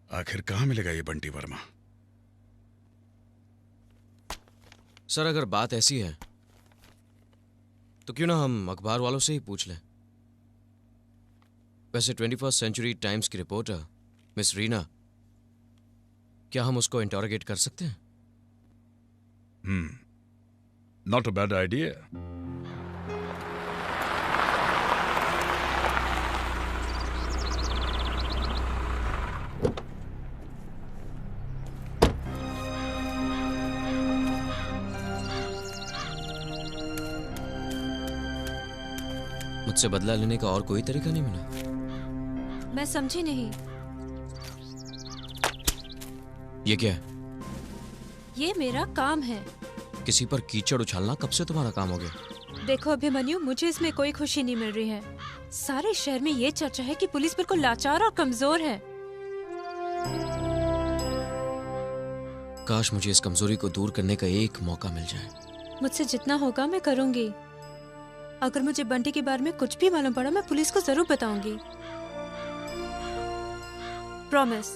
आखिर कहाँ मिलेगा ये बंटी वर्मा? सर, अगर बात ऐसी है तो क्यों ना हम अखबार वालों से ही पूछ लें। वैसे 21st सेंचुरी टाइम्स की रिपोर्टर मिस रीना, क्या हम उसको इंटरोगेट कर सकते हैं? Not a bad idea. मुझसे बदला लेने का और कोई तरीका नहीं मिला? मैं समझी नहीं। ये क्या है? ये मेरा काम है। किसी पर कीचड़ उछालना कब से तुम्हारा काम हो गया? देखो अभिमन्यु, मुझे इसमें कोई खुशी नहीं मिल रही है। सारे शहर में ये चर्चा है कि पुलिस बिल्कुल लाचार और कमजोर है। काश मुझे इस कमजोरी को दूर करने का एक मौका मिल जाए। मुझसे जितना होगा मैं करूंगी। अगर मुझे बंटी के बारे में कुछ भी मालूम पड़ा, मैं पुलिस को जरूर बताऊंगी। प्रॉमिस।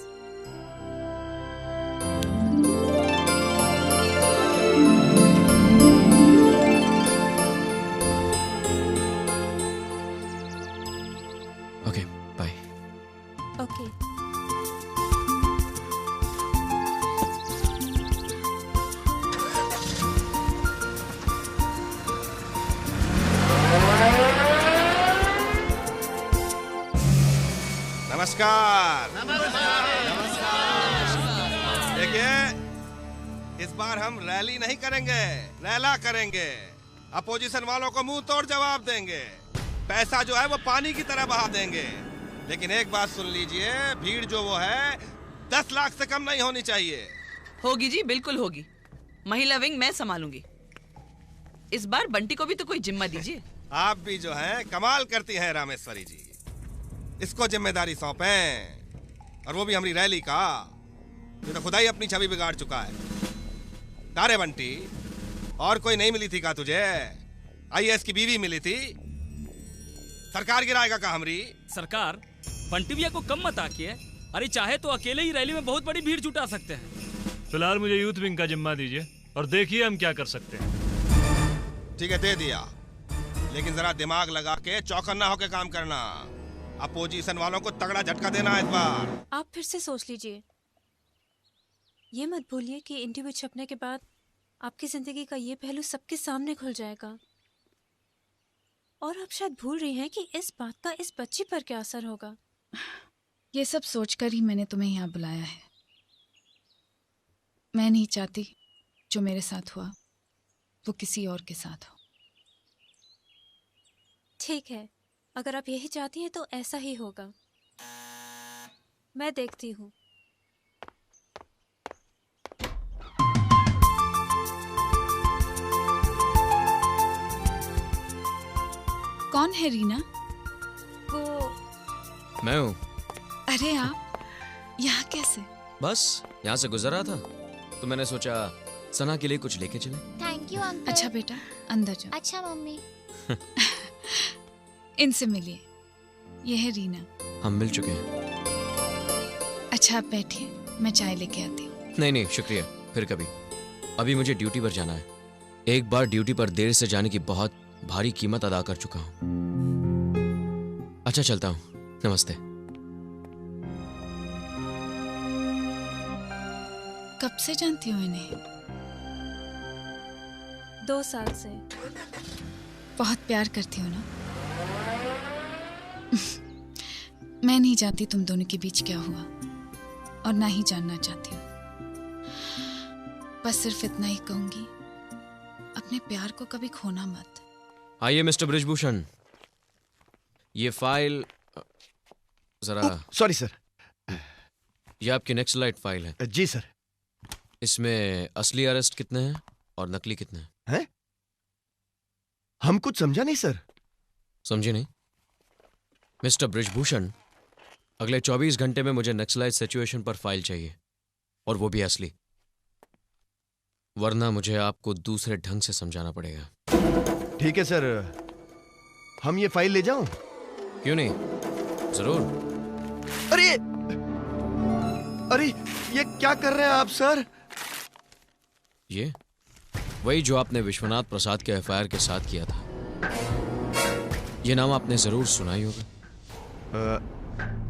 Okay, bye. ओके। नमस्कार। देखिए, इस बार हम रैली नहीं करेंगे, रैला करेंगे। अपोजिशन वालों को मुंह तोड़ जवाब देंगे। पैसा जो है वो पानी की तरह बहा देंगे। लेकिन एक बात सुन लीजिए, भीड़ जो वो है 10 लाख से कम नहीं होनी चाहिए। होगी जी, बिल्कुल होगी। महिला विंग मैं संभालूंगी। इस बार बंटी को भी तो कोई जिम्मा दीजिए। आप भी जो है कमाल करती हैं रामेश्वरी जी। इसको जिम्मेदारी सौंपें, और वो भी हमारी रैली का। ये तो खुदा ही अपनी छवि बिगाड़ चुका है। तारे बंटी, और कोई नहीं मिली थी का तुझे? आईएएस की बीवी मिली थी? सरकार गिराएगा का हमरी? सरकार बंटी भैया को कम मत आकिए। अरे चाहे तो अकेले ही रैली में बहुत बड़ी भीड़ जुटा सकते हैं। फिलहाल मुझे यूथ विंग का जिम्मा दीजिए और देखिए हम क्या कर सकते हैं। ठीक है, दे दिया। लेकिन जरा दिमाग लगा के चौकन्ना होके काम करना। अपोजिशन वालों को तगड़ा झटका देना इस बार। आप फिर से सोच लीजिए। ये मत भूलिए कि इंटरव्यू छपने के बाद आपकी जिंदगी का ये पहलू सबके सामने खुल जाएगा। और आप शायद भूल रही हैं कि इस बात का इस बच्ची पर क्या असर होगा। ये सब सोचकर ही मैंने तुम्हें यहाँ बुलाया है। मैं नहीं चाहती जो मेरे साथ हुआ वो किसी और के साथ हो। ठीक है, अगर आप यही चाहती हैं तो ऐसा ही होगा। मैं देखती हूँ। कौन है रीना? वो मैं हूँ। अरे आप यहाँ कैसे? बस यहाँ से गुजर रहा था तो मैंने सोचा सना के लिए कुछ लेके चले। Thank you uncle. अच्छा बेटा, अंदर जाओ। अच्छा मम्मी। इनसे मिलिए, ये है रीना। हम मिल चुके हैं। अच्छा आप बैठिए, मैं चाय लेके आती हूँ। नहीं नहीं शुक्रिया, फिर कभी। अभी मुझे ड्यूटी पर जाना है। एक बार ड्यूटी पर देर से जाने की बहुत भारी कीमत अदा कर चुका हूँ। अच्छा चलता हूँ, नमस्ते। कब से जानती हो इन्हें? 2 साल से। बहुत प्यार करती हो ना? मैं नहीं जानती तुम दोनों के बीच क्या हुआ और ना ही जानना चाहती हूँ। बस सिर्फ इतना ही कहूंगी, अपने प्यार को कभी खोना मत। आइए मिस्टर बृजभूषण, ये फाइल जरा। Sorry sir. ये आपकी नेक्स्ट लाइट फाइल है। जी सर। इसमें असली अरेस्ट कितने हैं और नकली कितने हैं? हम कुछ समझा नहीं सर। समझे नहीं? मिस्टर बृजभूषण, अगले 24 घंटे में मुझे नक्सलाइट सिचुएशन पर फाइल चाहिए, और वो भी असली। वरना मुझे आपको दूसरे ढंग से समझाना पड़ेगा। ठीक है सर, हम ये फाइल ले जाऊं? क्यों नहीं, जरूर। अरे अरे ये क्या कर रहे हैं आप सर? ये वही जो आपने विश्वनाथ प्रसाद के एफआईआर के साथ किया था। ये नाम आपने जरूर सुना ही होगा।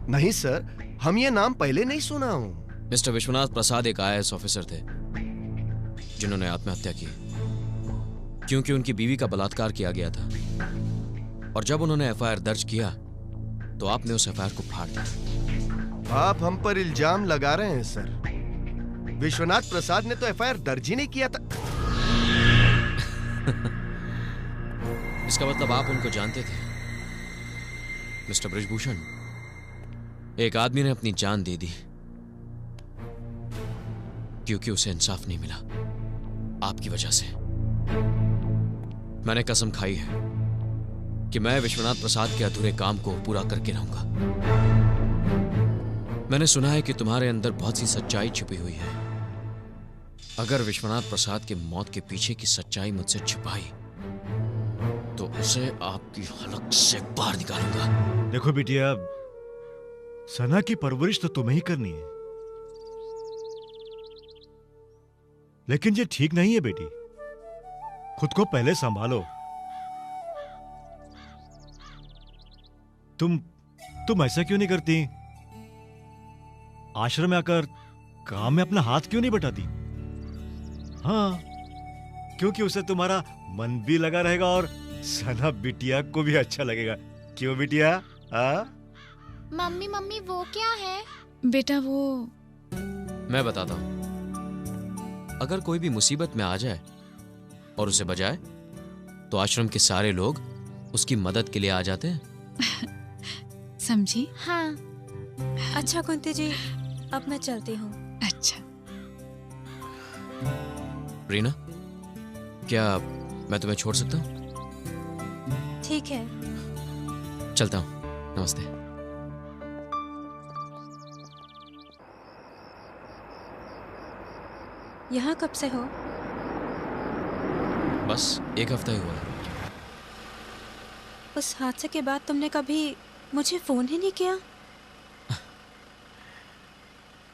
नहीं सर, हम ये नाम पहले नहीं सुना हूं। मिस्टर विश्वनाथ प्रसाद एक आईएएस ऑफिसर थे जिन्होंने आत्महत्या की क्योंकि उनकी बीवी का बलात्कार किया गया था। और जब उन्होंने एफआईआर दर्ज किया तो आपने उस एफआईआर को फाड़ दिया। आप हम पर इल्जाम लगा रहे हैं सर। विश्वनाथ प्रसाद ने तो एफआईआर दर्ज ही नहीं किया था। इसका मतलब आप उनको जानते थे। मिस्टर ब्रिजभूषण, एक आदमी ने अपनी जान दे दी क्योंकि उसे इंसाफ नहीं मिला आपकी वजह से। मैंने कसम खाई है कि मैं विश्वनाथ प्रसाद के अधूरे काम को पूरा करके रहूंगा। मैंने सुना है कि तुम्हारे अंदर बहुत सी सच्चाई छुपी हुई है। अगर विश्वनाथ प्रसाद की मौत के पीछे की सच्चाई मुझसे छुपाई तो उसे आपकी हलक से बाहर निकालूंगा। देखो बिटिया, सना की परवरिश तो तुम्हें ही करनी है, लेकिन ये ठीक नहीं है बेटी। खुद को पहले संभालो। तुम ऐसा क्यों नहीं करती? आश्रम में आकर काम में अपना हाथ क्यों नहीं बटाती? हाँ, क्योंकि उससे तुम्हारा मन भी लगा रहेगा और सना बिटिया को भी अच्छा लगेगा। क्यों बिटिया? हाँ? मम्मी मम्मी वो क्या है? बेटा वो मैं बताता हूं। अगर कोई भी मुसीबत में आ जाए और उसे बचाए तो आश्रम के सारे लोग उसकी मदद के लिए आ जाते हैं। समझी? हाँ। अच्छा कुंती जी, अब मैं चलती हूँ। अच्छा। रीना, क्या मैं तुम्हें छोड़ सकता हूँ? ठीक है। चलता हूँ। नमस्ते। यहाँ कब से हो? बस एक हफ्ता ही हुआ है। उस हादसे के बाद तुमने कभी मुझे फोन ही नहीं किया?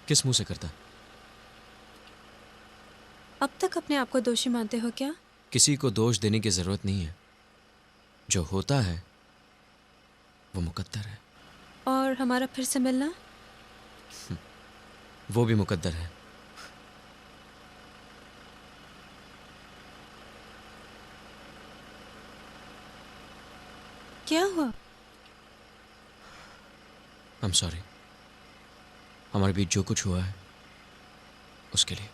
किस मुंह से करता? अब तक अपने आप को दोषी मानते हो क्या? किसी को दोष देने की जरूरत नहीं है। जो होता है वो मुकद्दर है। और हमारा फिर से मिलना? वो भी मुकद्दर है। क्या हुआ? I'm sorry। हमारे बीच जो कुछ हुआ है उसके लिए।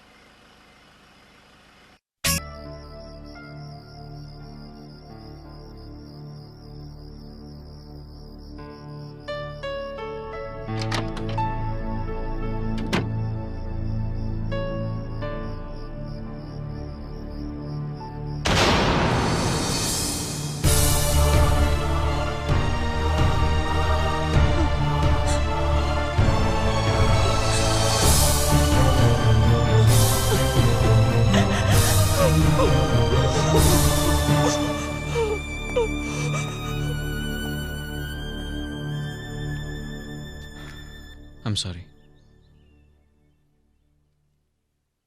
I'm sorry।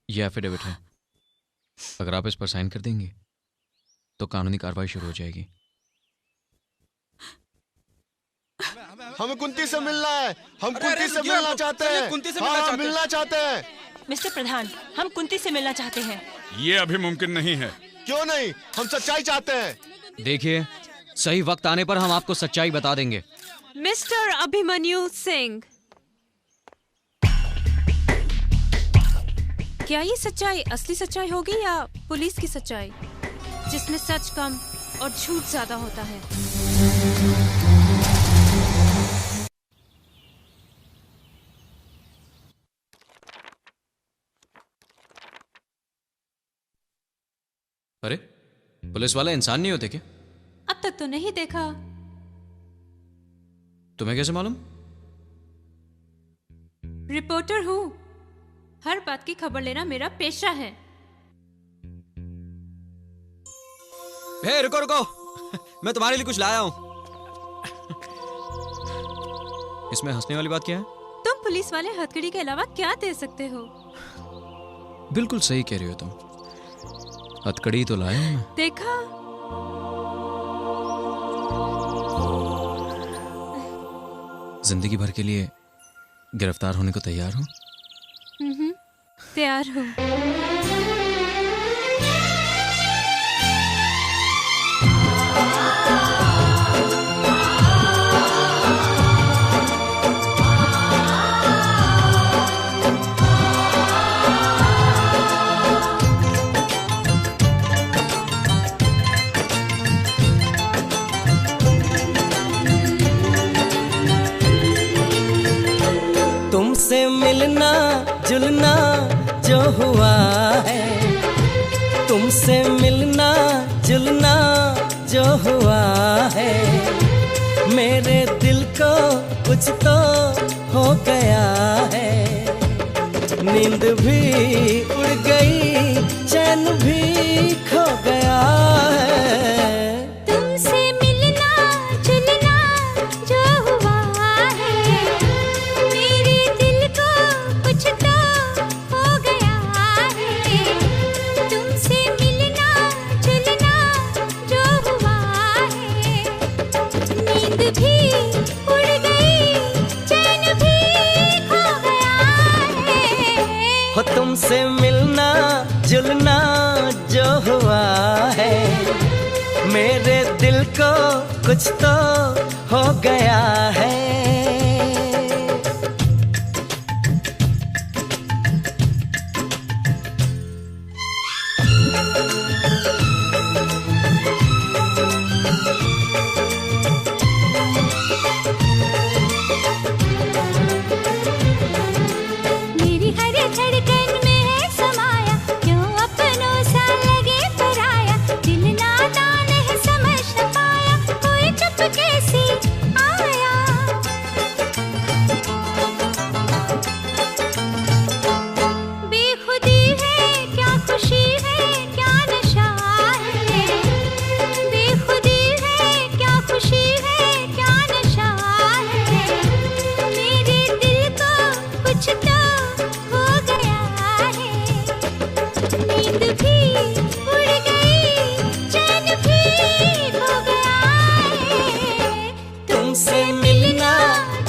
ये एफिडेविट है। अगर आप इस पर साइन कर देंगे तो कानूनी कार्रवाई शुरू हो जाएगी। हमें कुंती से मिलना है। हम कुंती से मिलना चाहते हैं। हाँ, मिलना चाहते हैं। मिस्टर प्रधान, हम कुंती से मिलना चाहते हैं। ये अभी मुमकिन नहीं है। क्यों नहीं? हम सच्चाई चाहते हैं। देखिए, सही वक्त आने पर हम आपको सच्चाई बता देंगे। मिस्टर अभिमन्यु सिंह, क्या ये सच्चाई असली सच्चाई होगी या पुलिस की सच्चाई, जिसमें सच कम और झूठ ज्यादा होता है? अरे, पुलिस वाले इंसान नहीं होते क्या? अब तक तो नहीं देखा। तुम्हें कैसे मालूम? रिपोर्टर हूँ। हर बात की खबर लेना मेरा पेशा है। हे, रुको रुको, मैं तुम्हारे लिए कुछ लाया हूं। इसमें हंसने वाली बात क्या है? तुम पुलिस वाले हथकड़ी के अलावा क्या दे सकते हो? बिल्कुल सही कह रही हो तुम। हथकड़ी तो लाया हूं मैं। देखा, जिंदगी भर के लिए गिरफ्तार होने को तैयार हो? तैयार हो। तुमसे मिलना जुलना जो हुआ है, तुमसे मिलना जुलना जो हुआ है, मेरे दिल को कुछ तो हो गया है। नींद भी उड़ गई, चैन भी खो गया है। तुमसे मिलना जुलना जो हुआ है, मेरे दिल को कुछ तो हो गया है। तुमसे मिलना जुलना जो हुआ है, नींद भी उड़ गई, चैन भी खो गया है। हो तुमसे मिलना जुलना जो हुआ है, मेरे दिल को कुछ तो हो गया है। मेरी हर धड़कन में है समाया, क्यों अपनों सा लगे पराया। दिल नादान है समझ न पाया, कोई चुपके से आया। बेखुदी है क्या खुशी है, क्या नशा है। बेखुदी है क्या खुशी है, क्या नशा है। मेरे दिल को कुछ तो हो गया है। नींद भी उड़ गई, चैन भी खो गया है। तुमसे मिलना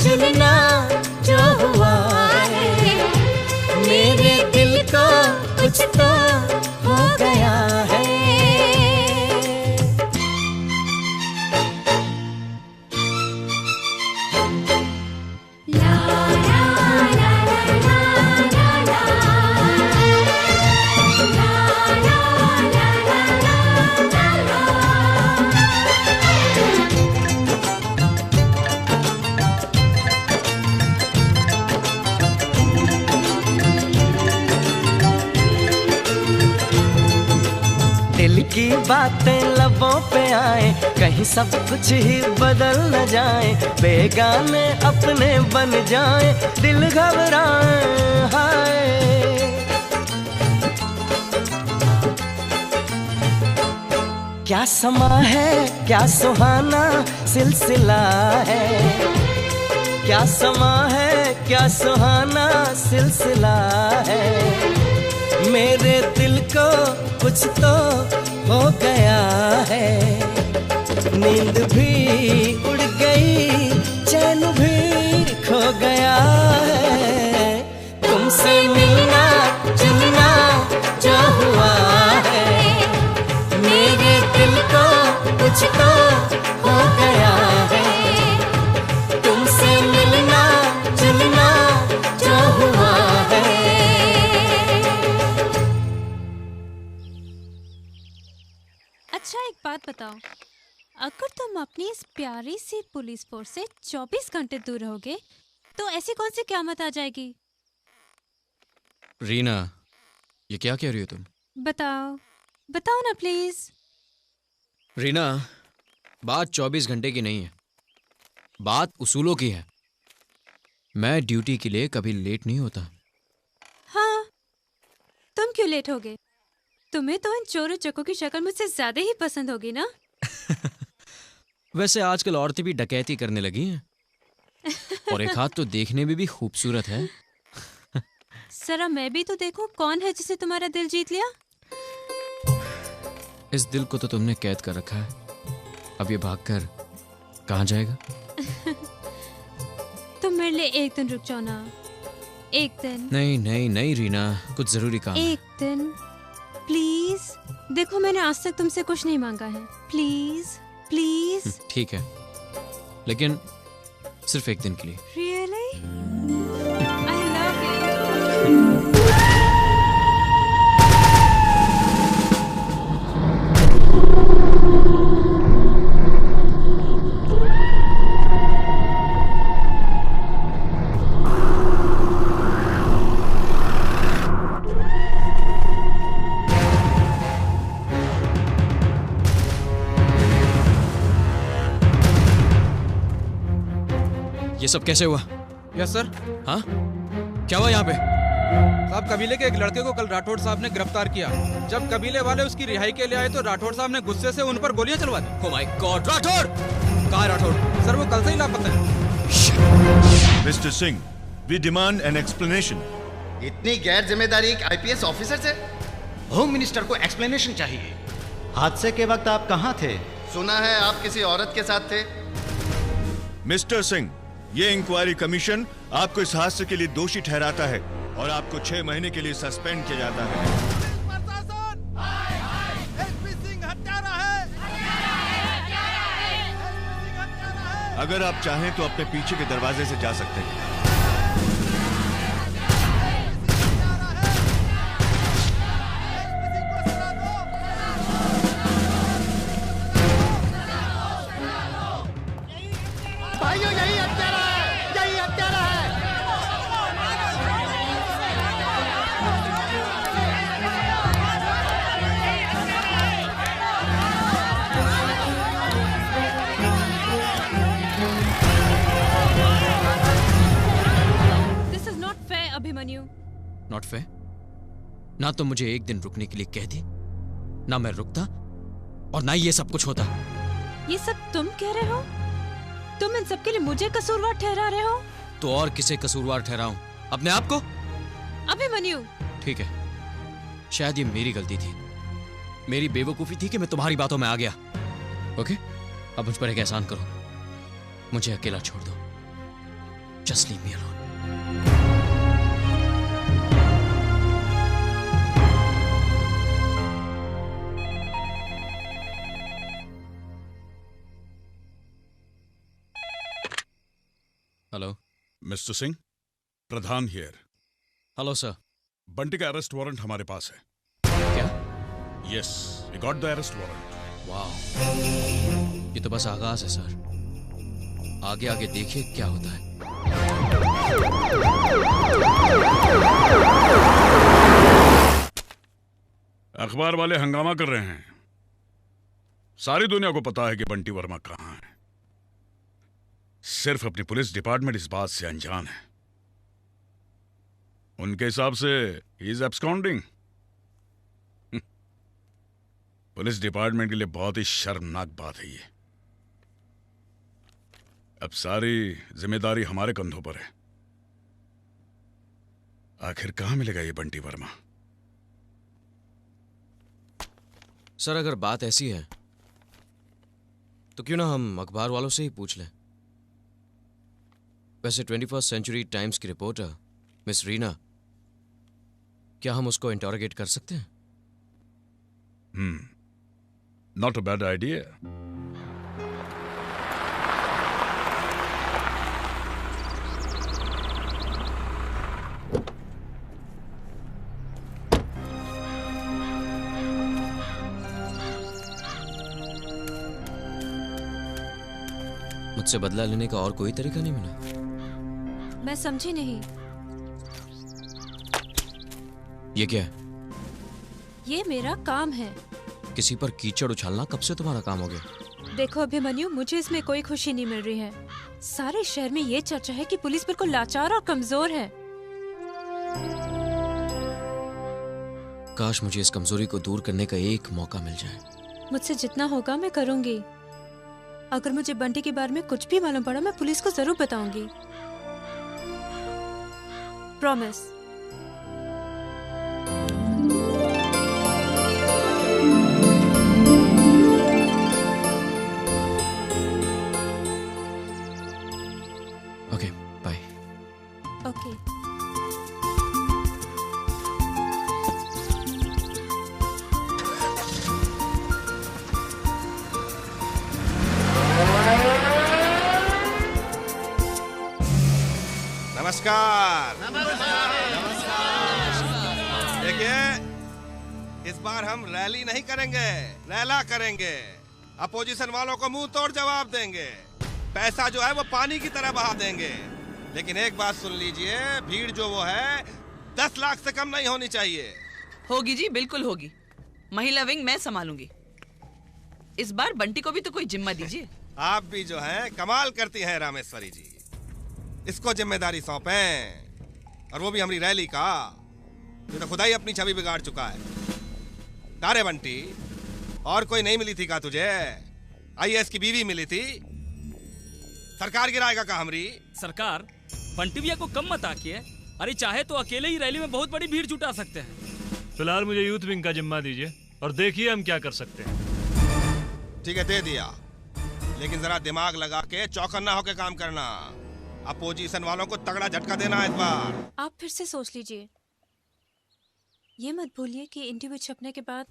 जुलना जो हुआ है, मेरे दिल को कुछ तो हो गया है। दिल की बातें लबों पे आए, कहीं सब कुछ ही बदल न जाए। बेगाने अपने बन जाए, दिल घबराए हाय। क्या समा है क्या सुहाना सिलसिला है। क्या समा है क्या सुहाना सिलसिला है। मेरे दिल को कुछ तो हो गया है। नींद भी उड़ गई, चैन भी खो गया है। तुमसे मिलना जुलना जो हुआ है, मेरे दिल को कुछ तो हो गया है। तुमसे मिलना जुलना जो हुआ है। अच्छा एक बात बताओ, अगर तुम अपनी इस प्यारी सी पुलिस फोर्स से 24 घंटे दूर रहोगे तो ऐसी कौन सी क़यामत आ जाएगी? रीना, ये क्या कह रही हो तुम? बताओ बताओ ना प्लीज। रीना, बात 24 घंटे की नहीं है, बात उसूलों की है। मैं ड्यूटी के लिए कभी लेट नहीं होता। हाँ, तुम क्यों लेट होगे? तुम्हें तो इन चोरों चक्कों की शक्ल मुझसे ज्यादा ही पसंद होगी ना? वैसे आजकल औरतें भी डकैती करने लगी हैं। और एक हाथ तो देखने में भी खूबसूरत है। जरा मैं भी तो देखूं कौन है जिसे तुम्हारा दिल जीत लिया। इस दिल को तो तुमने कैद कर रखा है, अब ये भागकर कहाँ जाएगा? तुम मेरे लिए एक दिन रुक जाओ ना, एक दिन। नहीं नहीं नहीं रीना, कुछ जरूरी काम है। एक दिन प्लीज। देखो मैंने आज तक तुमसे कुछ नहीं मांगा है, प्लीज प्लीज। ठीक है, लेकिन सिर्फ एक दिन के लिए। Really? I love you. ये सब कैसे हुआ? Yes sir. हाँ, क्या हुआ यहाँ पे? साहब, कबीले के एक लड़के को कल राठौड़ साहब ने गिरफ्तार किया। जब कबीले वाले उसकी रिहाई के लिए आए तो राठौड़ साहब ने गुस्से से उन पर गोलियां चलवा दी। Oh my God, Rathore! कहाँ है राठौड़? सर वो कल से ही लापता है। Mister Singh, we demand an explanation. इतनी गैर जिम्मेदारी एक आईपीएस ऑफिसर से? होम मिनिस्टर को एक्सप्लेनेशन चाहिए। हादसे के वक्त आप कहाँ थे? सुना है आप किसी औरत के साथ थे। मिस्टर सिंह, ये इंक्वायरी कमीशन आपको इस हादसे के लिए दोषी ठहराता है और आपको 6 महीने के लिए सस्पेंड किया जाता है। अगर आप चाहें तो अपने पीछे के दरवाजे से जा सकते हैं। भाइयों यही हत्यारा है, यही हत्यारा है। This is not fair, Abhimanyu. Not fair? ना तो मुझे एक दिन रुकने के लिए कहती, ना मैं रुकता, और ना ये सब कुछ होता। ये सब तुम कह रहे हो? तुम इन सब के लिए मुझे कसूरवार ठहरा रहे हो? तो और किसे कसूरवार ठहराऊं? अपने आप को? अभिमन्यु। ठीक है, शायद ये मेरी गलती थी, मेरी बेवकूफी थी कि मैं तुम्हारी बातों में आ गया। ओके, अब मुझ पर एक एहसान करो, मुझे अकेला छोड़ दो। Just leave me alone. Hello mister Singh, Pradhan here. Hello sir. Bunty का अरेस्ट वारंट हमारे पास है। क्या? Yes, we got the arrest warrant. वाह, ये तो बस आगाज है सर, आगे आगे देखिए क्या होता है। अखबार वाले हंगामा कर रहे हैं, सारी दुनिया को पता है कि बंटी वर्मा कहां है। सिर्फ अपनी पुलिस डिपार्टमेंट इस बात से अनजान है। उनके हिसाब से he is absconding. Police department के लिए बहुत ही शर्मनाक बात है ये। अब सारी जिम्मेदारी हमारे कंधों पर है। आखिर कहां मिलेगा ये बंटी वर्मा? सर, अगर बात ऐसी है तो क्यों ना हम अखबार वालों से ही पूछ लें। वैसे 21st सेंचुरी टाइम्स की रिपोर्टर मिस रीना, क्या हम उसको इंटरोगेट कर सकते हैं? Not a bad idea. मुझसे बदला लेने का और कोई तरीका नहीं मिला? मैं समझी नहीं। ये क्या है? ये मेरा काम है। किसी पर कीचड़ उछालना कब से तुम्हारा काम हो गया? देखो अभिमन्यु, मुझे इसमें कोई खुशी नहीं मिल रही है। सारे शहर में ये चर्चा है कि पुलिस बिल्कुल लाचार और कमजोर है। काश मुझे इस कमजोरी को दूर करने का एक मौका मिल जाए। मुझसे जितना होगा मैं करूंगी। अगर मुझे बंटी के बारे में कुछ भी मालूम पड़ा मैं पुलिस को जरूर बताऊंगी। प्रॉमिस। Okay bye. ओके। नमस्कार। देखिए, इस बार हम रैली नहीं करेंगे, रैला करेंगे। अपोजिशन वालों को मुंह तोड़ जवाब देंगे। पैसा जो है वो पानी की तरह बहा देंगे। लेकिन एक बात सुन लीजिए, भीड़ जो वो है 10 लाख से कम नहीं होनी चाहिए। होगी जी, बिल्कुल होगी। महिला विंग मैं संभालूंगी। इस बार बंटी को भी तो कोई जिम्मा दीजिए। आप भी जो है कमाल करती हैं रामेश्वरी जी। इसको जिम्मेदारी सौंपें, और वो भी हमारी रैली का। ये तो खुदा ही अपनी छवि बिगाड़ चुका है। तारे बंटी, और कोई नहीं मिली थी का तुझे? आईएएस की बीवी मिली थी। सरकार गिराएगा का हमरी? सरकार बंटी भैया को कम मत आकिए। अरे चाहे तो अकेले ही रैली में बहुत बड़ी भीड़ जुटा सकते हैं। फिलहाल मुझे यूथ विंग का जिम्मा दीजिए और देखिए हम क्या कर सकते हैं। ठीक है, दे दिया। लेकिन जरा दिमाग लगा के चौकन्ना होके काम करना। अपोजिशन वालों को तगड़ा झटका देना इस बार। आप फिर से सोच लीजिए। ये मत भूलिए कि इंटरव्यू छपने के बाद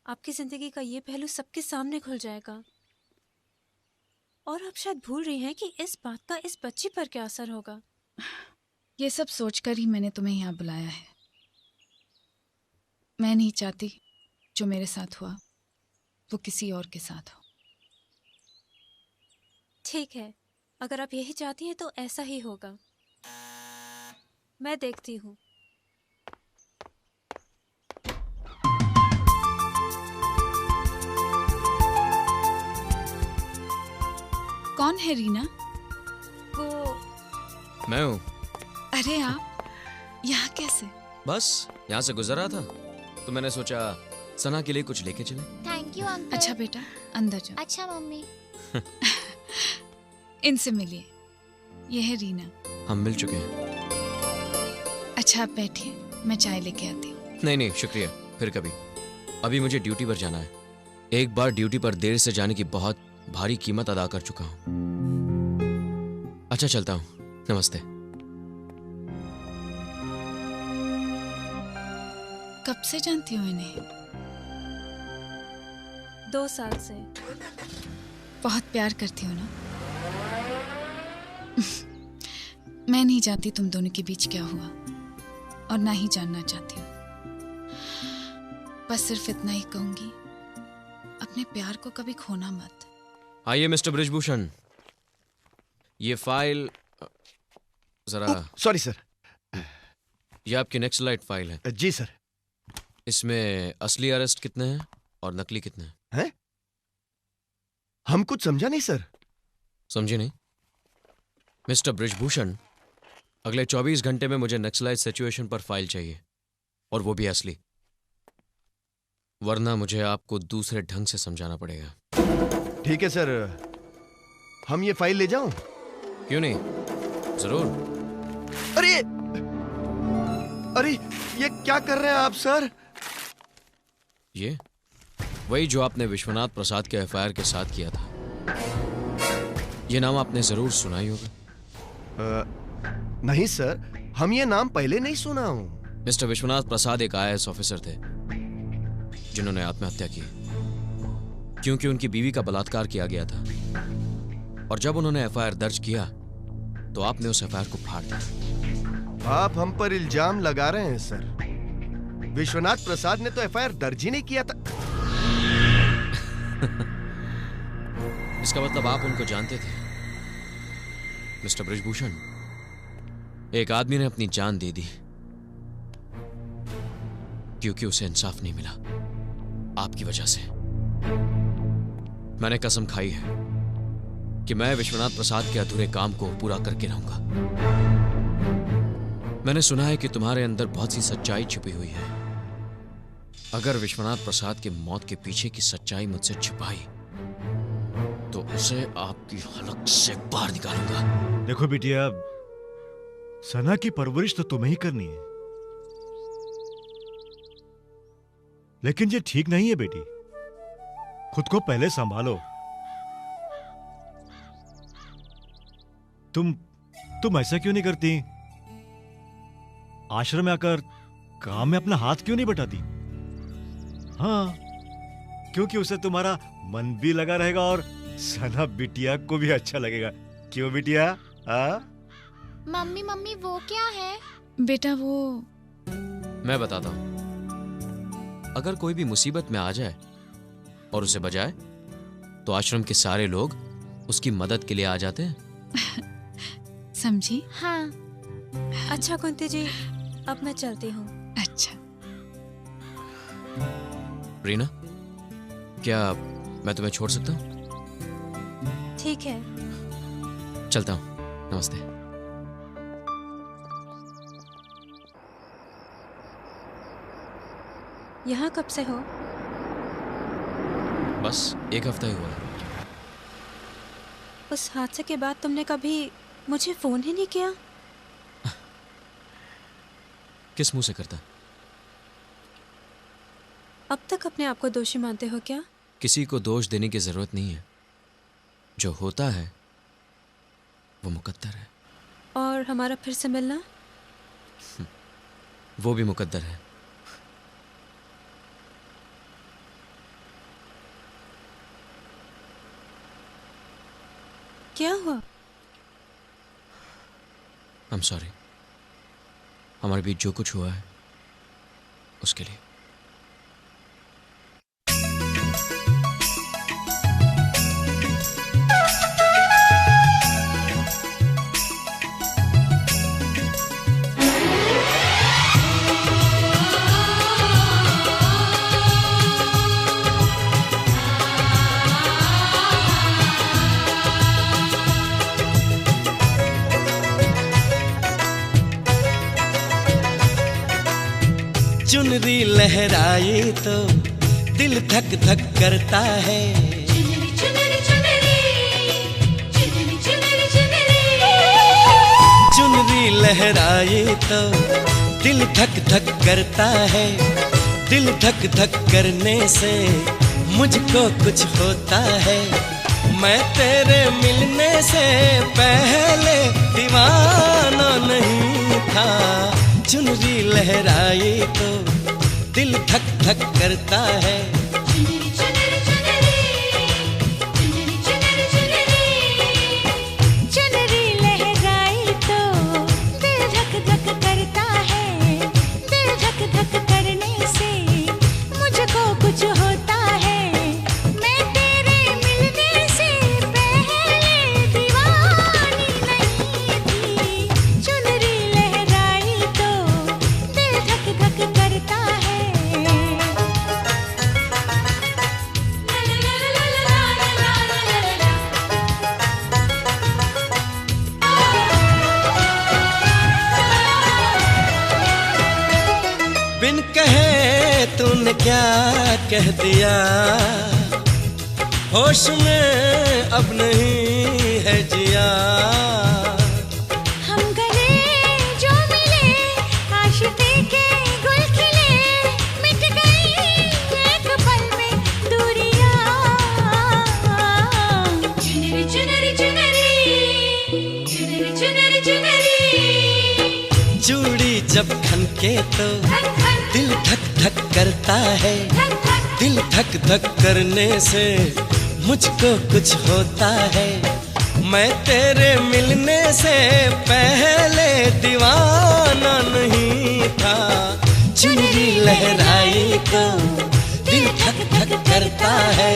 आपकी जिंदगी का ये पहलू सबके सामने खुल जाएगा। और आप शायद भूल रही हैं कि इस बात का इस बच्ची पर क्या असर होगा। ये सब सोचकर ही मैंने तुम्हें यहाँ बुलाया है। मैं नहीं चाहती जो मेरे साथ हुआ वो किसी और के साथ हो। ठीक है, अगर आप यही चाहती हैं तो ऐसा ही होगा। मैं देखती हूँ। कौन है रीना? वो मैं हूँ। अरे आप यहाँ कैसे? बस यहाँ से गुजर रहा था तो मैंने सोचा सना के लिए कुछ लेके चले। Thank you uncle. अच्छा बेटा, अंदर जाओ। अच्छा मम्मी। इनसे मिलिए, ये है रीना। हम मिल चुके हैं। अच्छा आप बैठिए, मैं चाय लेके आती हूँ। नहीं नहीं शुक्रिया, फिर कभी। अभी मुझे ड्यूटी पर जाना है। एक बार ड्यूटी पर देर से जाने की बहुत भारी कीमत अदा कर चुका हूँ। अच्छा चलता हूँ, नमस्ते। कब से जानती हूँ इन्हें? 2 साल से। बहुत प्यार करती हो ना? मैं नहीं जानती तुम दोनों के बीच क्या हुआ और ना ही जानना चाहती हूँ। बस सिर्फ इतना ही कहूंगी, अपने प्यार को कभी खोना मत। आइए मिस्टर बृजभूषण, ये फाइल जरा। Sorry sir. ये आपकी नक्सलाइट फाइल है। जी सर। इसमें असली अरेस्ट कितने हैं और नकली कितने हैं? हम कुछ समझा नहीं सर। समझे नहीं? मिस्टर बृजभूषण, अगले 24 घंटे में मुझे नक्सलाइट सिचुएशन पर फाइल चाहिए, और वो भी असली। वरना मुझे आपको दूसरे ढंग से समझाना पड़ेगा। ठीक है सर, हम ये फाइल ले जाऊं? क्यों नहीं, जरूर। अरे अरे ये क्या कर रहे हैं आप सर? ये वही जो आपने विश्वनाथ प्रसाद के एफआईआर के साथ किया था। ये नाम आपने जरूर सुना ही होगा। नहीं सर, हम ये नाम पहले नहीं सुना हूं। मिस्टर विश्वनाथ प्रसाद एक आईएएस ऑफिसर थे जिन्होंने आत्महत्या की क्योंकि उनकी बीवी का बलात्कार किया गया था। और जब उन्होंने एफआईआर दर्ज किया तो आपने उस एफआईआर को फाड़ दिया। आप हम पर इल्जाम लगा रहे हैं सर। विश्वनाथ प्रसाद ने तो एफआईआर दर्ज ही नहीं किया था। इसका मतलब आप उनको जानते थे। मिस्टर बृजभूषण, एक आदमी ने अपनी जान दे दी क्योंकि उसे इंसाफ नहीं मिला आपकी वजह से। मैंने कसम खाई है कि मैं विश्वनाथ प्रसाद के अधूरे काम को पूरा करके रहूंगा। मैंने सुना है कि तुम्हारे अंदर बहुत सी सच्चाई छुपी हुई है। अगर विश्वनाथ प्रसाद की मौत के पीछे की सच्चाई मुझसे छुपाई तो उसे आपकी हलक से बाहर निकालूंगा। देखो बिटिया, सना की परवरिश तो तुम्हें ही करनी है, लेकिन ये ठीक नहीं है बेटी। खुद को पहले संभालो। तुम ऐसा क्यों नहीं करती? आश्रम में आकर काम में अपना हाथ क्यों नहीं बटाती? हाँ, क्योंकि उससे तुम्हारा मन भी लगा रहेगा और सना बिटिया को भी अच्छा लगेगा। क्यों बिटिया? हाँ? मम्मी मम्मी वो क्या है? बेटा वो मैं बताता हूं। अगर कोई भी मुसीबत में आ जाए और उसे बचाए तो आश्रम के सारे लोग उसकी मदद के लिए आ जाते हैं। समझी? हाँ। अच्छा कुंती जी, अब मैं चलती हूँ। अच्छा। रीना, क्या मैं तुम्हें छोड़ सकता हूँ? ठीक है। चलता हूँ। नमस्ते। यहाँ कब से हो? बस 1 हफ्ता ही हुआ है। उस हादसे के बाद तुमने कभी मुझे फोन ही नहीं किया? किस मुंह से करता? अब तक अपने आप को दोषी मानते हो क्या? किसी को दोष देने की जरूरत नहीं है। जो होता है वो मुकद्दर है। और हमारा फिर से मिलना? वो भी मुकद्दर है। क्या हुआ? I'm sorry। हमारे बीच जो कुछ हुआ है उसके लिए। चुनरी लहराई तो दिल धक धक करता है। चुनरी चुनरी चुनरी, चुनरी चुनरी चुनरी। चुनरी लहराई तो दिल धक धक करता है। दिल धक धक करने से मुझको कुछ होता है। मैं तेरे मिलने से पहले दीवाना नहीं था। चुनरी लहराई तो दिल धक धक करता है। चुनरी चुनरी चुनरी, चुनरी चुनरी चुनरी। चुनरी लहराई तो दिल धक धक करता है। दिल धक धक करने से मुझको कुछ होता है। मैं तेरे मिलने से पहले दीवानी नहीं थी। चुनरी लहराई तो दिल धक धक करता है। बिन कहे तूने क्या कह दिया। होश में अब नहीं है जिया। हम गले जो मिले आशिकी के गुल खिले। मिट गई एक पल में दूरियां। चुनरी चुनरी चुनरी, चुनरी चुनरी चुनरी। चूड़ी जब खनके तो दिल धक धक करता है। दिल धक धक करने से मुझको कुछ होता है। मैं तेरे मिलने से पहले दीवाना नहीं था। चुनरी लहराई तो दिल धक धक करता है।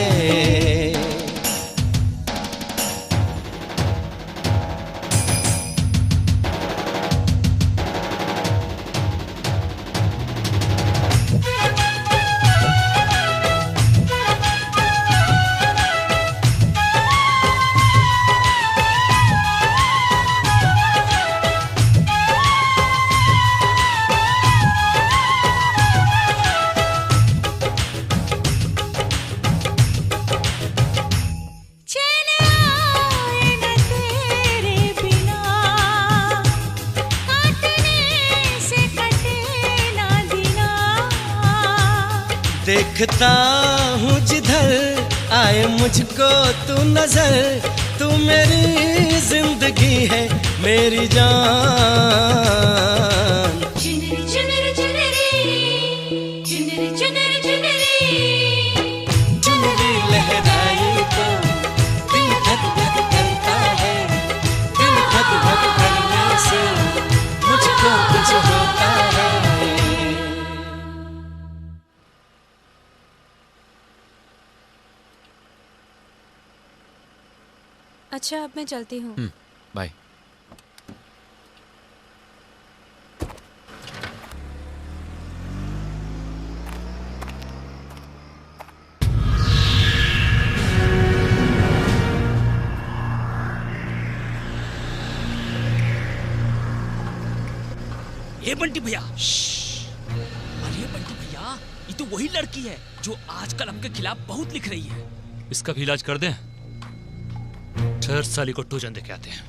देखता हूँ जिधर आए मुझको तू नजर, तू मेरी जिंदगी है मेरी जान। चुनरी चुनरी चुनरी चुनरी चुनरी चुनरी चुनरी लहराई तो दिल धक धक करता है, दिल धक धक करने से मुझको कुछ होता है। अच्छा अब मैं चलती हूँ। बाय। ये बंटी भैया, अरे बंटी भैया, ये तो वही लड़की है जो आजकल आपके खिलाफ बहुत लिख रही है। इसका भी इलाज कर दें। ठहर साली को टूजन दे के आते हैं।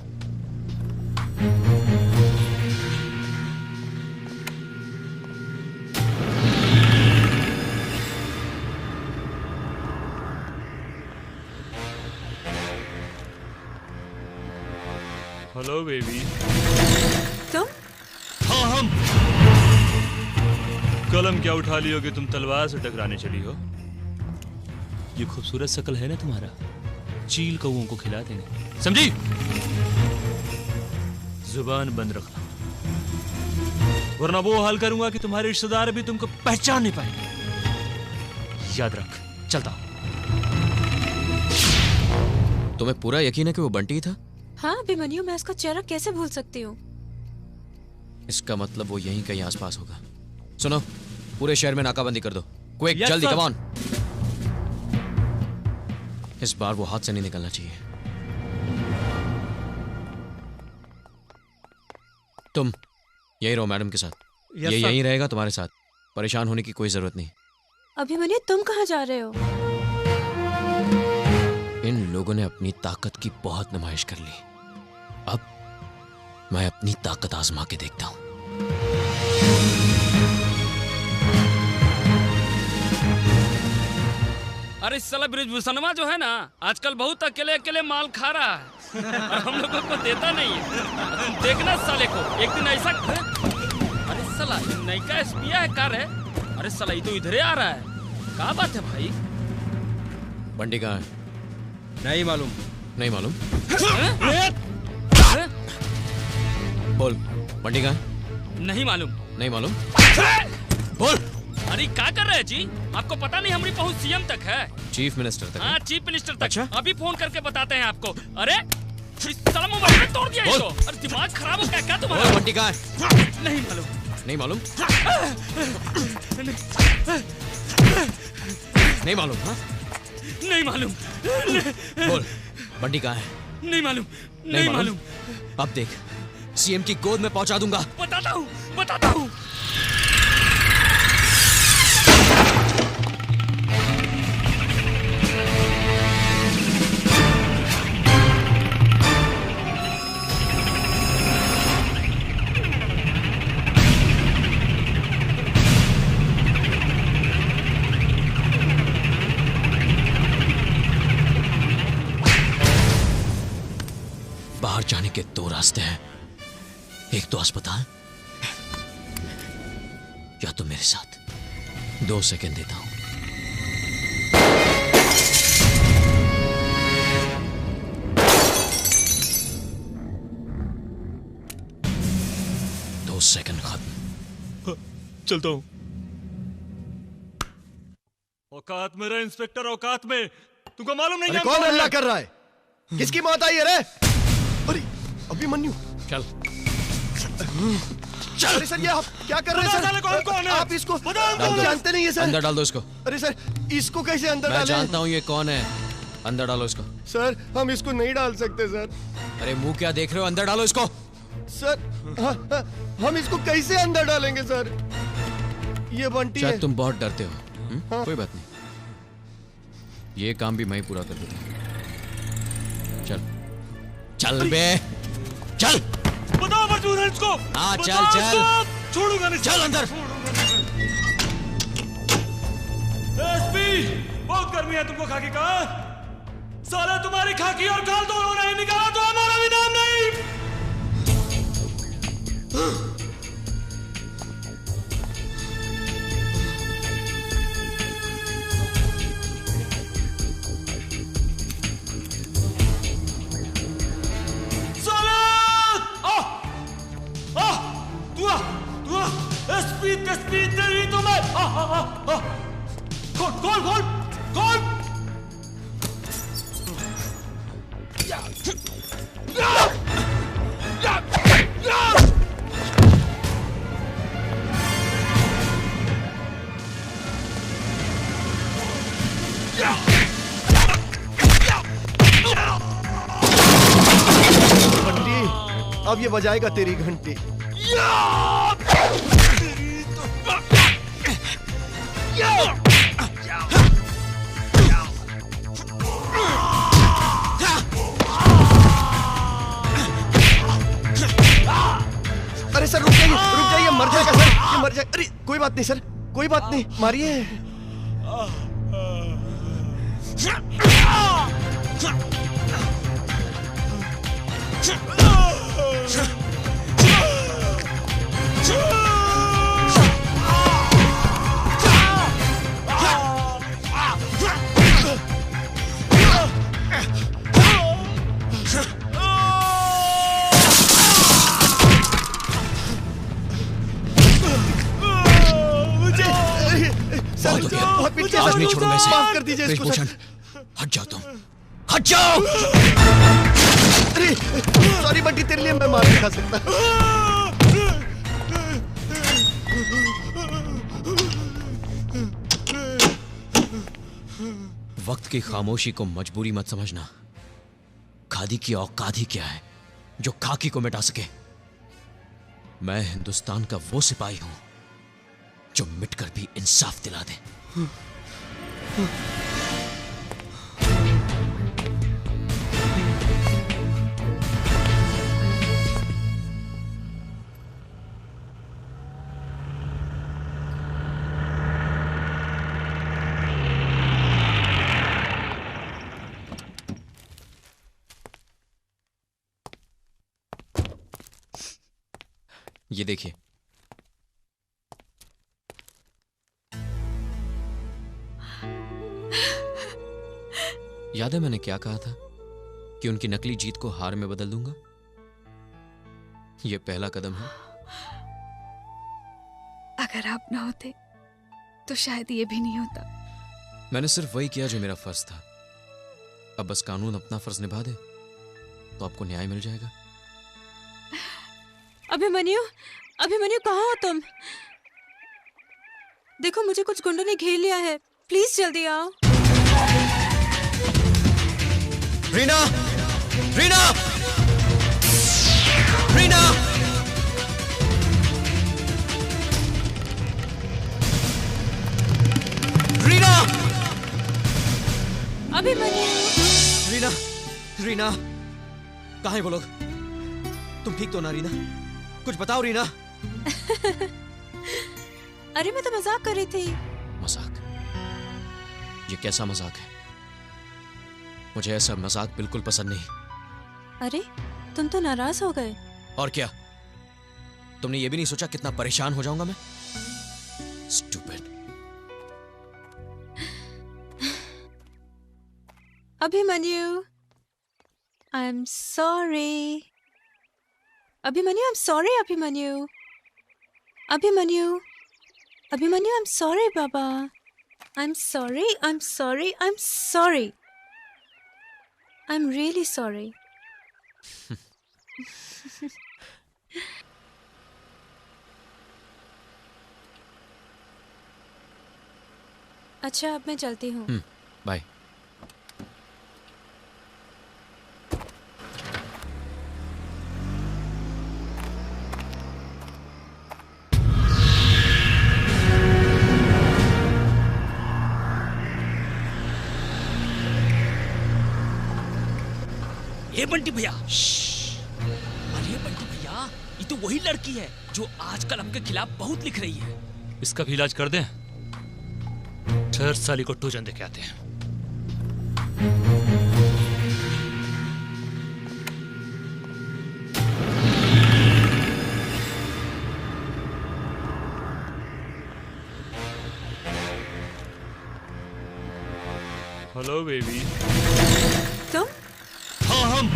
Hello baby. तुम? हाँ हम। कलम क्या उठा ली होगी तुम, तलवार से टकराने चली हो। ये खूबसूरत शक्ल है ना तुम्हारा, चील कौओं को खिला देंगे, समझी? जुबान बंद रखना, वरना वो हाल करूंगा कि तुम्हारे रिश्तेदार भी तुमको पहचान नहीं पाएंगे। याद रख, चलता हूं। तुम्हें पूरा यकीन है कि वो बंटी था? हाँ अभिमन्यु, मैं उसका चेहरा कैसे भूल सकती हूँ? इसका मतलब वो यहीं कहीं आसपास होगा। सुनो, पूरे शहर में नाकाबंदी कर दो, क्विक, जल्दी, कम ऑन। इस बार वो हाथ से नहीं निकलना चाहिए। तुम यही रहो मैडम के साथ। ये यहीं रहेगा तुम्हारे साथ, परेशान होने की कोई जरूरत नहीं। अभिमन्यु तुम कहाँ जा रहे हो? इन लोगों ने अपनी ताकत की बहुत नुमाइश कर ली, अब मैं अपनी ताकत आजमा के देखता हूं। अरे साला ब्रिजभूषणवा जो है ना, आजकल बहुत अकेले अकेले माल खा रहा है और हम लोगों को देता नहीं है। तुम देखना साले को, एक दिन ऐसा। अरे साला नयका एसपीआ है कार है। अरे साला ये तो इधर आ रहा है, क्या बात है भाई? बंटी कहाँ है? नहीं मालूम। नहीं मालूम? बोल, बंटी कहाँ है? नहीं मालूम। नहीं मालूम? बोल। अरे क्या कर रहे हैं जी? आपको पता नहीं हमारी पहुंच सीएम तक है, चीफ मिनिस्टर तक? हाँ चीफ मिनिस्टर तक। अच्छा? अभी फोन करके बताते हैं आपको। अरे साला मोबाइल में तोड़ दिया इसको। अरे दिमाग खराब हो गया क्या तुम्हारा? बोल, बंटी कहाँ है? नहीं मालूम। नहीं मालूम? नहीं मालूम? हाँ? नहीं मालूम। बोल, बंटी कहाँ है? नहीं मालूम। नहीं मालूम। अब देख, सीएम की गोद में पहुंचा दूंगा। बताता हूँ, बताता हूँ। बाहर जाने के दो रास्ते हैं, एक तो अस्पताल या तो मेरे साथ। 2 सेकंड देता हूं। दो सेकंड खत्म। चलता हूं। औकात में रहे इंस्पेक्टर, औकात में। तुमको मालूम नहीं? कौन हल्ला कर रहा है? किसकी मौत आई है रे? अरे अभिमन्यु, चल चल। अरे सर, ये आप क्या कर रहे हैं सर? कौन है? आप इसको आप जानते नहीं है सर? अंदर डाल दो इसको। अरे सर, इसको कैसे अंदर मैं डालें? जानता हूं ये कौन है, अंदर डालो इसको। सर, हम इसको नहीं डाल सकते सर। अरे मुंह क्या देख रहे हो, अंदर डालो इसको। सर, हम इसको कैसे अंदर डालेंगे सर? ये बंटी है। शायद तुम बहुत डरते हो। हाँ। कोई बात नहीं, ये काम भी मैं ही पूरा कर देता हूं। चल चल बे, चल। बताओ मजबूर है इसको। हाँ चल चल, छोड़ूंगा नहीं। चल अंदर। एसपी, बहुत गर्मी है तुमको खाकी का? साला तुम्हारी खाकी और खाल दोनों नहीं निकाला तो हमारा भी नाम नहीं। स्पीड तेरी तो मैं खोल खोल खोल खोल। बंटी, अब ये बजाएगा तेरी घंटी। अरे सर रुक जाइए, मर जाएगा सर, ये मर जाएगा। अरे कोई बात नहीं सर, कोई बात नहीं, मारिए। आज नहीं छोड़ूंगा इसे। माफ कर दीजिए इसको सर। हट जाओ तुम, हट जाओ। अरे सॉरी बंटी, तेरे लिए मैं मार नहीं खा सकता। वक्त की खामोशी को मजबूरी मत समझना। खादी की औकात ही क्या है जो खाकी को मिटा सके। मैं हिंदुस्तान का वो सिपाही हूं जो मिटकर भी इंसाफ दिला दे। ये देखिए, याद है मैंने क्या कहा था कि उनकी नकली जीत को हार में बदल दूंगा। यह पहला कदम है। अगर आप ना होते तो शायद ये भी नहीं होता। मैंने सिर्फ वही किया जो मेरा फर्ज था। अब बस कानून अपना फर्ज निभा दे तो आपको न्याय मिल जाएगा। अभिमन्यु, अभिमन्यु कहाँ हो तुम? देखो मुझे कुछ गुंडों ने घेर लिया है, प्लीज जल्दी आओ। रीना, रीना, रीना, रीना, अभिमन्यु। रीना, रीना, कहाँ है वो लोग? तुम ठीक तो ना रीना? कुछ बताओ रीना। अरे मैं तो मजाक कर रही थी। मजाक? ये कैसा मजाक है? मुझे ऐसा मजाक बिल्कुल पसंद नहीं। अरे तुम तो नाराज हो गए। और क्या, तुमने ये भी नहीं सोचा कितना परेशान हो जाऊंगा मैं? Stupid. Abhimanyu, I'm sorry. Abhimanyu, I'm sorry, Abhimanyu. Abhimanyu, Abhimanyu, I'm sorry, Baba. I'm sorry, I'm sorry, I'm sorry. I'm really sorry. अच्छा, अब मैं चलती हूँ। बाय। ये बंटी भैया, अरे बंटी भैया, ये तो वही लड़की है जो आजकल आपके खिलाफ बहुत लिख रही है। इसका भी इलाज कर दें? फिर साली को टूजन दे के आते हैं। Hello baby. तुम? हाँ हम।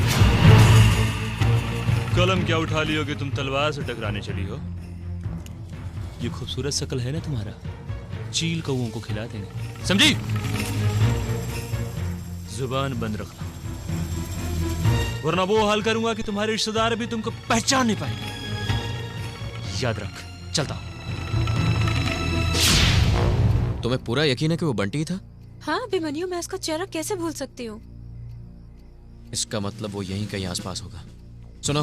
कलम क्या उठा ली होगी, तुम तलवार से टकराने चली हो। ये खूबसूरत शक्ल है ना तुम्हारा, चील कौओं को खिला देंगे, समझी? जुबान बंद रखना, वरना वो हाल करूंगा कि तुम्हारे रिश्तेदार भी तुमको पहचान नहीं पाएंगे। याद रख, चलता हूं। तुम्हें पूरा यकीन है कि वो बंटी था? हाँ अभिमन्यु, मैं उसका चेहरा कैसे भूल सकती हूँ। इसका मतलब वो यहीं कहीं आसपास होगा। सुनो,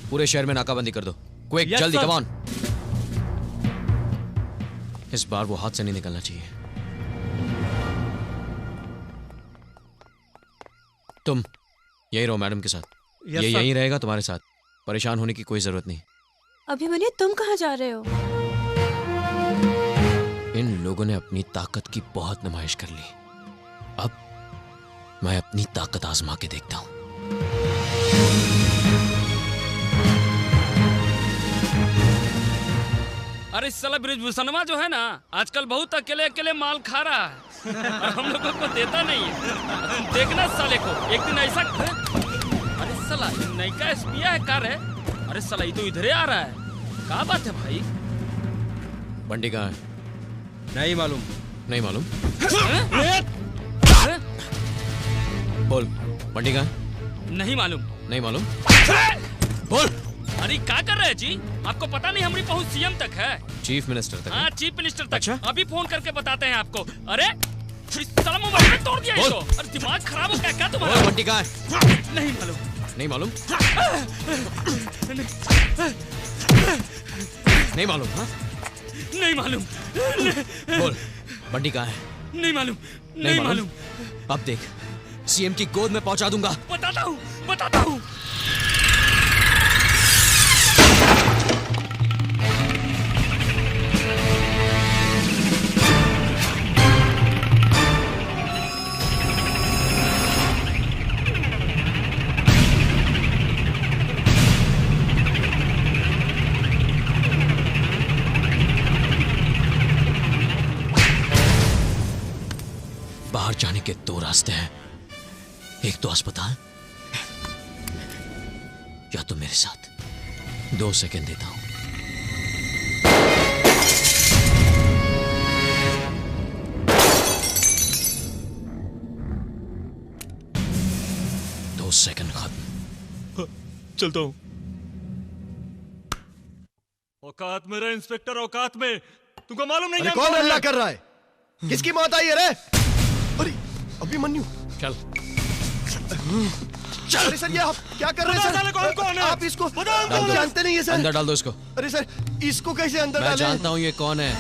पूरे शहर में नाकाबंदी कर दो, क्विक, Yes, जल्दी, sir. Come on. इस बार वो हाथ से नहीं निकलना चाहिए। तुम यही रहो मैडम के साथ। Yes, ये sir. यहीं रहेगा तुम्हारे साथ, परेशान होने की कोई जरूरत नहीं। अभिमन्यु तुम कहाँ जा रहे हो? इन लोगों ने अपनी ताकत की बहुत नुमाइश कर ली, अब मैं अपनी ताकत आजमा के देखता हूं। अरे साला ब्रिजभूषणवा जो है ना, आजकल बहुत अकेले अकेले माल खा रहा है और हम लोगों को देता नहीं है। तुम देखना साले को, एक दिन ऐसा अरे साला नयका एसपीआ है कार है। अरे साला ये तो इधर आ रहा है, क्या बात है भाई? बंटी कहाँ है? नहीं मालूम। नहीं मालूम? बोल, बंटी कहाँ है? नहीं मालूम। नहीं मालूम? बोल। अरे क्या कर रहे हैं जी? आपको पता नहीं हमारी पहुंच सीएम तक है। चीफ मिनिस्टर तक? हाँ चीफ मिनिस्टर तक। अच्छा? अभी फोन करके बताते हैं आपको। अरे साला मोबाइल में तोड़ दिया इसको। अरे दिमाग खराब हो गया क्या तुम्हारा? बोल, बंटी कहाँ है? नहीं मालूम। नहीं मालूम? नहीं मालूम? हाँ? नहीं मालूम। बोल, बंटी कहाँ है? नहीं मालूम। नहीं मालूम। अब देख, सीएम की गोद में पहुंचा दूंगा। बताता हूँ, बताता हूँ। बाहर जाने के दो रास्ते हैं, एक तो अस्पताल या तो मेरे साथ। 2 सेकंड देता हूं। दो सेकंड खत्म। चलता हूं। औकात में रहे इंस्पेक्टर, औकात में। तुमको मालूम नहीं? अरे कौन हल्ला कर रहा है? किसकी मौत आई है रे? अरे अभिमन्यु, चल। अरे सर, ये आप क्या कर रहे हैं सर? कौन है? आप इसको आप जानते नहीं है सर? अंदर डाल दो इसको। अरे सर, इसको कैसे अंदर मैं डालें? जानता हूं ये कौन है,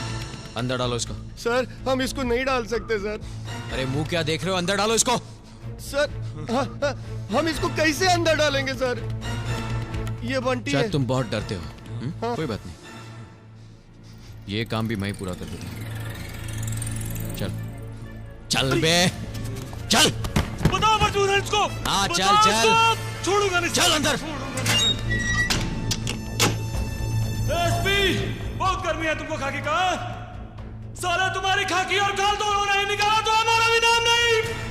अंदर डालो इसको। सर, हम इसको नहीं डाल सकते सर। अरे मुंह क्या देख रहे हो, अंदर डालो इसको। सर, हम इसको कैसे अंदर डालेंगे सर? ये बंटी है। शायद तुम बहुत डरते हो। हाँ। कोई बात नहीं, ये काम भी मैं ही पूरा कर देता हूं। चल चल बे, चल। बताओ मजबूर है इसको। हाँ चल चल, छोड़ूंगा नहीं। चल अंदर। एसपी, बहुत गर्मी है तुमको खाकी का। साला तुम्हारी खाकी और खाल दोनों नहीं निकाला तो हमारा भी नाम नहीं।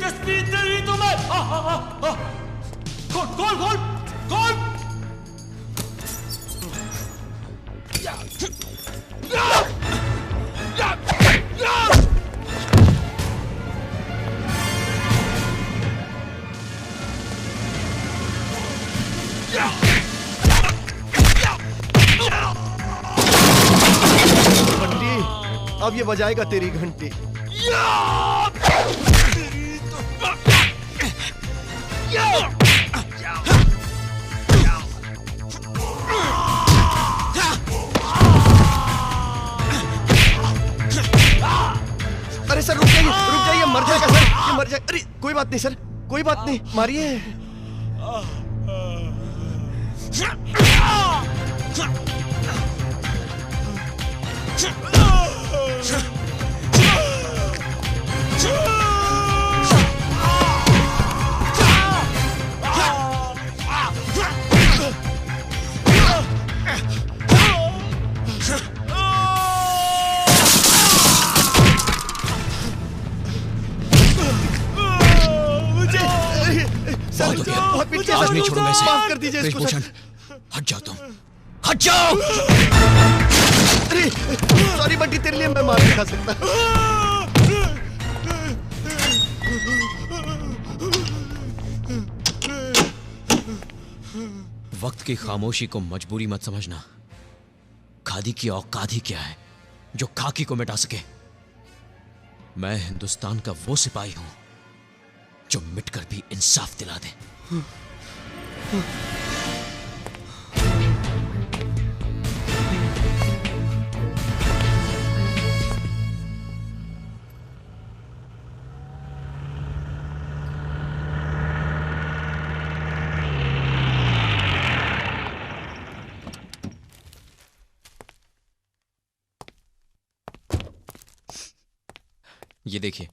स्पीड तेरी तो मैं खोल खोल खोल खोल। बंटी, अब ये बजाएगा तेरी घंटी। बात नहीं सर, कोई बात नहीं, मारिए। बहुत हो गया। आज नहीं छोड़ूंगा इसे। माफ कर दीजिए इसको ब्रिजभूषण, सर। हट जाओ तुम, हट जाओ। अरे सॉरी बंटी, तेरे लिए मैं मार नहीं खा सकता। वक्त की खामोशी को मजबूरी मत समझना। खादी की औकात ही क्या है जो खाकी को मिटा सके। मैं हिंदुस्तान का वो सिपाही हूं जो मिटकर भी इंसाफ दिला दे। ये देखिए,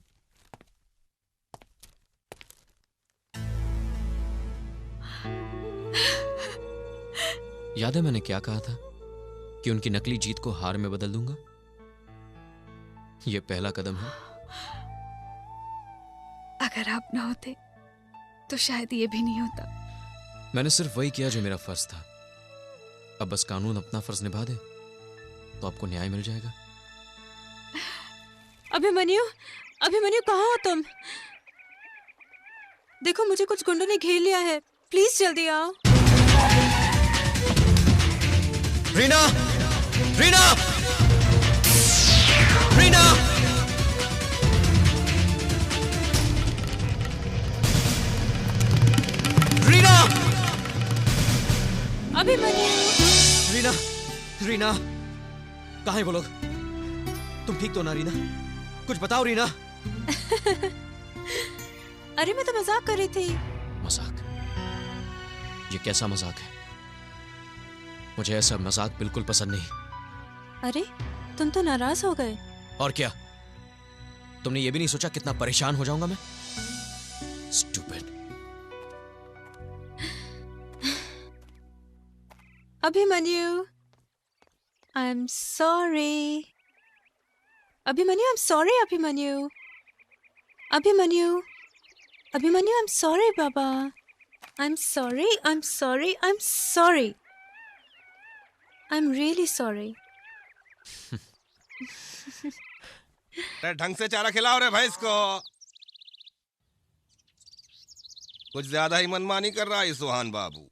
याद है मैंने क्या कहा था कि उनकी नकली जीत को हार में बदल दूंगा। यह पहला कदम है। अगर आप ना होते तो शायद ये भी नहीं होता। मैंने सिर्फ वही किया जो मेरा फर्ज था। अब बस कानून अपना फर्ज निभा दे तो आपको न्याय मिल जाएगा। अभिमन्यु, अभिमन्यु कहाँ हो तुम? देखो मुझे कुछ गुंडों ने घेर लिया है, प्लीज जल्दी आओ। रीना, रीना, रीना, रीना, अभिमन्यु। रीना, रीना, कहाँ है वो लोग? तुम ठीक तो ना रीना? कुछ बताओ रीना। अरे मैं तो मजाक कर रही थी। मजाक? ये कैसा मजाक है? मुझे ऐसा मजाक बिल्कुल पसंद नहीं। अरे तुम तो नाराज हो गए। और क्या, तुमने ये भी नहीं सोचा कितना परेशान हो जाऊंगा मैं? Stupid. Abhimanyu, I am sorry. Abhimanyu, I am sorry. Abhimanyu, Abhimanyu, Abhimanyu, I am sorry Baba. I am sorry, I am sorry, I am sorry, I am really sorry. अरे ढंग से चारा खिलाओ रे भैंस को। कुछ ज्यादा ही मनमानी कर रहा है सुहान बाबू,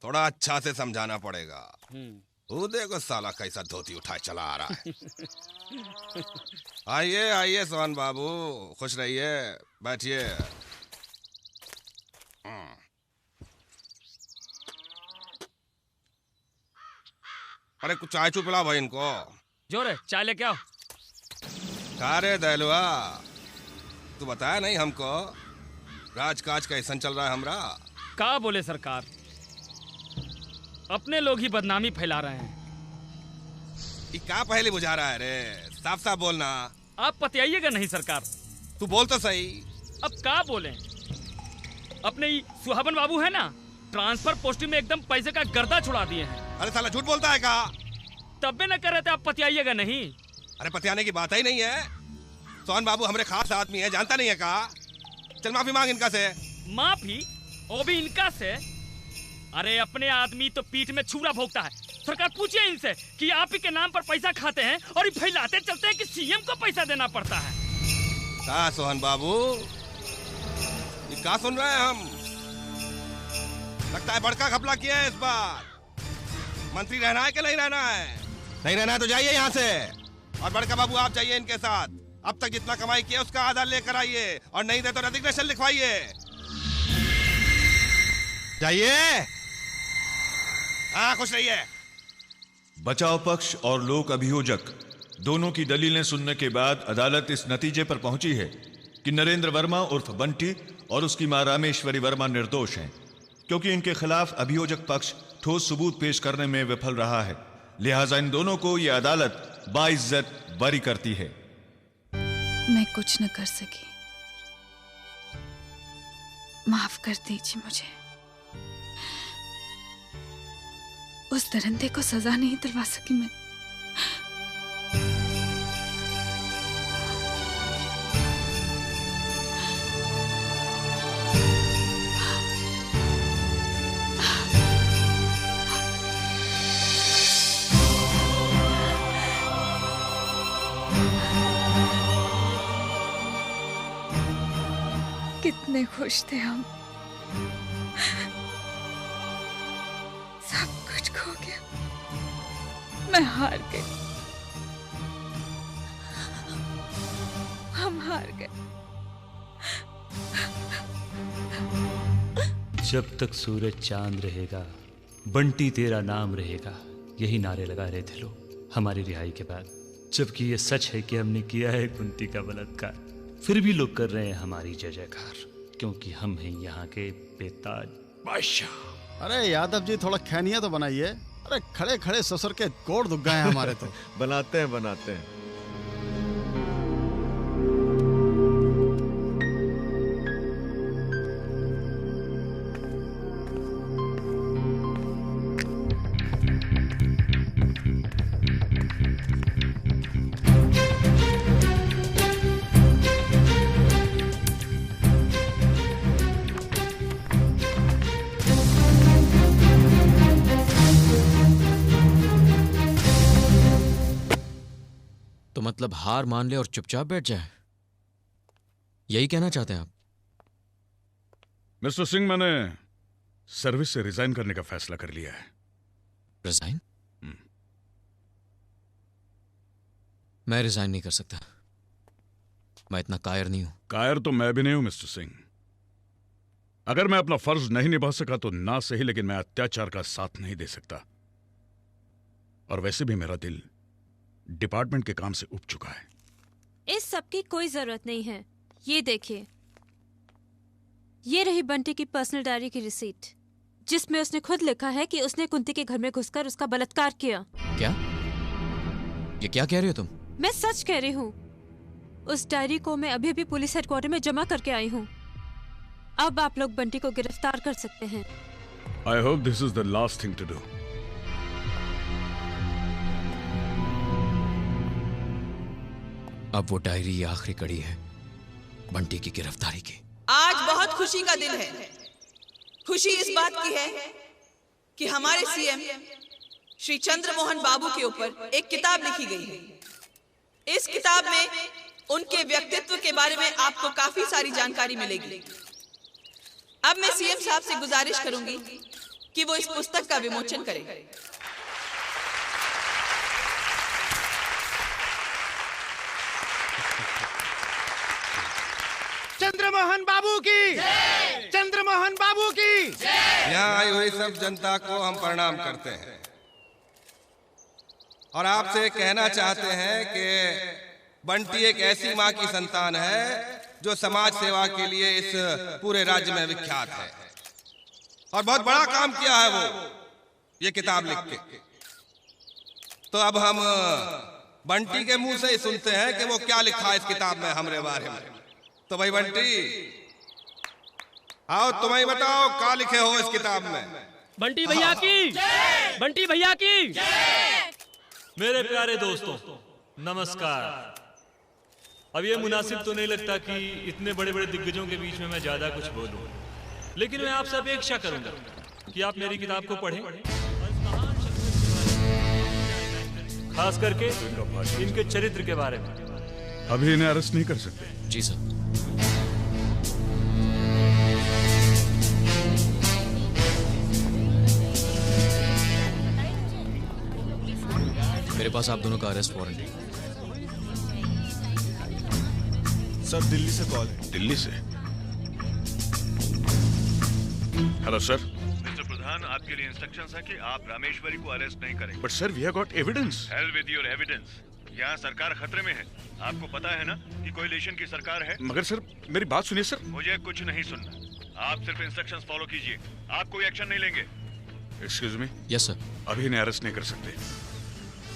थोड़ा अच्छा से समझाना पड़ेगा। वो देखो साला कैसा धोती उठाए चला आ रहा है। आइए आइए सुहान बाबू, खुश रहिए, बैठिए। अरे कुछ चाय चू पिला भाई इनको। जोर है, चाय लेके आओ। का रे दहलुआ, तू बताया नहीं हमको राजकाज कैसा चल रहा है हमरा? का बोले सरकार, अपने लोग ही बदनामी फैला रहे हैं। ये का पहले बुझा रहा है रे, साफ साफ बोलना। आप पतियाइएगा नहीं सरकार। तू बोल तो सही। अब का बोले, अपने ही सुहाबन बाबू है ना, ट्रांसफर पोस्टिंग में एकदम पैसे का गर्दा छुड़ा दिए हैं। अरे साला झूठ बोलता है का? तब भी न कर रहे थे, आप पतियाइएगा नहीं। अरे पतियाने की बात ही नहीं है। सोहन बाबू हमारे खास आदमी है, जानता नहीं है का? चल माफी मांग इनका से। माफी? वो भी इनका से? अरे अपने आदमी तो पीठ में छुरा भोगता है। सरकार पूछिए इनसे कि आप ही के नाम पर पैसा खाते हैं और ये फैलाते चलते हैं कि सीएम को पैसा देना पड़ता है। का सोहन बाबू, ये का सुन रहे हैं हम? लगता है बड़का घपला किया है इस बार। मंत्री रहना है कि नहीं रहना है? नहीं रहना है तो जाइए यहाँ से। और बड़का बाबू आप जाइए इनके साथ। अब तक जितना कमाई किया उसका आधा लेकर आइए, और नहीं दे तो रेजिग्नेशन लिखवाइए। जाइए। हाँ खुश रहिए। बचाव पक्ष और लोक अभियोजक दोनों की दलीलें सुनने के बाद अदालत इस नतीजे पर पहुंची है कि नरेंद्र वर्मा उर्फ बंटी और उसकी मां रामेश्वरी वर्मा निर्दोष हैं, क्योंकि इनके खिलाफ अभियोजक पक्ष ठोस सबूत पेश करने में विफल रहा है। लिहाजा इन दोनों को यह अदालत बाइज्जत बरी करती है। मैं कुछ न कर सकी, माफ कर दीजिए मुझे। उस दरिंदे को सजा नहीं दिलवा सकी मैं। कितने खुश थे हम, सब कुछ खो गया, मैं हार गई, हम हार गए। जब तक सूरज चांद रहेगा, बंटी तेरा नाम रहेगा, यही नारे लगा रहे थे लोग हमारी रिहाई के बाद। जबकि ये सच है कि हमने किया है कुंती का बलात्कार, फिर भी लोग कर रहे हैं हमारी जय जयकार, क्योंकि हम हैं यहाँ के बेताज बादशाह। अरे यादव जी, थोड़ा खैनिया तो बनाइए। अरे खड़े खड़े ससुर के कोड़ दुख गए हैं हमारे तो। बनाते हैं। तो मतलब हार मान ले और चुपचाप बैठ जाए, यही कहना चाहते हैं आप? मिस्टर सिंह, मैंने सर्विस से रिजाइन करने का फैसला कर लिया है। रिजाइन? मैं रिजाइन नहीं कर सकता, मैं इतना कायर नहीं हूं। कायर तो मैं भी नहीं हूं मिस्टर सिंह। अगर मैं अपना फर्ज नहीं निभा सका तो ना सही, लेकिन मैं अत्याचार का साथ नहीं दे सकता। और वैसे भी मेरा दिल डिपार्टमेंट के काम से उब चुका है। इस सब की कोई जरूरत नहीं है। ये देखिए, ये रही बंटी की पर्सनल डायरी की रिसीट, जिसमें उसने खुद लिखा है कि उसने कुंती के घर में घुसकर उसका बलात्कार किया। क्या? ये क्या कह रही हो तुम? मैं सच कह रही हूँ। उस डायरी को मैं अभी भी पुलिस हेडक्वार्टर में जमा करके आई हूँ। अब आप लोग बंटी को गिरफ्तार कर सकते हैं। I hope this is the last thing to do. अब वो डायरी ये आखिरी कड़ी है बंटी की गिरफ्तारी की। आज बहुत खुशी का दिन है। खुशी इस बात की है कि हमारे सीएम श्री चंद्रमोहन बाबू के ऊपर एक किताब लिखी गई है। इस किताब में उनके व्यक्तित्व के बारे में आपको काफी सारी जानकारी मिलेगी। अब मैं सीएम साहब से गुजारिश करूंगी कि वो इस पुस्तक का विमोचन करें। चंद्रमोहन बाबू की, चंद्रमोहन बाबू की। यहाँ आई हुई सब जनता को हम प्रणाम करते हैं और आपसे कहना चाहते हैं कि बंटी एक ऐसी माँ की संतान है जो समाज सेवा के लिए इस पूरे राज्य में विख्यात है और बहुत बड़ा काम किया है वो ये किताब लिख के। तो अब हम बंटी के मुंह से ही सुनते हैं कि वो क्या लिखा है इस किताब में हमारे बारे में। तो भाई बंटी, आओ तुम ही बताओ क्या लिखे हो इस किताब में। बंटी भैया की, बंटी भैया की। मेरे प्यारे दोस्तों, नमस्कार। अब ये मुनासिब तो नहीं लगता कि इतने बड़े बड़े दिग्गजों के बीच में मैं ज्यादा कुछ बोलूं, लेकिन मैं आपसे अपेक्षा करूंगा कि आप मेरी किताब को पढ़ें, खास करके इनके चरित्र के बारे में। अभी इन्हें अरेस्ट नहीं कर सकते। जी सर। मेरे पास आप दोनों का अरेस्ट वारंट है। सर, दिल्ली से कॉल है। दिल्ली से? Hello sir. मिस्टर प्रधान, आपके लिए इंस्ट्रक्शंस हैं कि आप रामेश्वरी को अरेस्ट नहीं करेंगे। But sir, we have got evidence. Hell with your evidence. यहाँ सरकार खतरे में है। आपको पता है ना कि कोएलिशन की सरकार है। मगर सर मेरी बात सुनिए सर। मुझे कुछ नहीं सुनना, आप सिर्फ इंस्ट्रक्शंस फॉलो कीजिए। आप कोई एक्शन नहीं लेंगे। Excuse me. Yes sir. अभी इन्हें अरेस्ट नहीं कर सकते।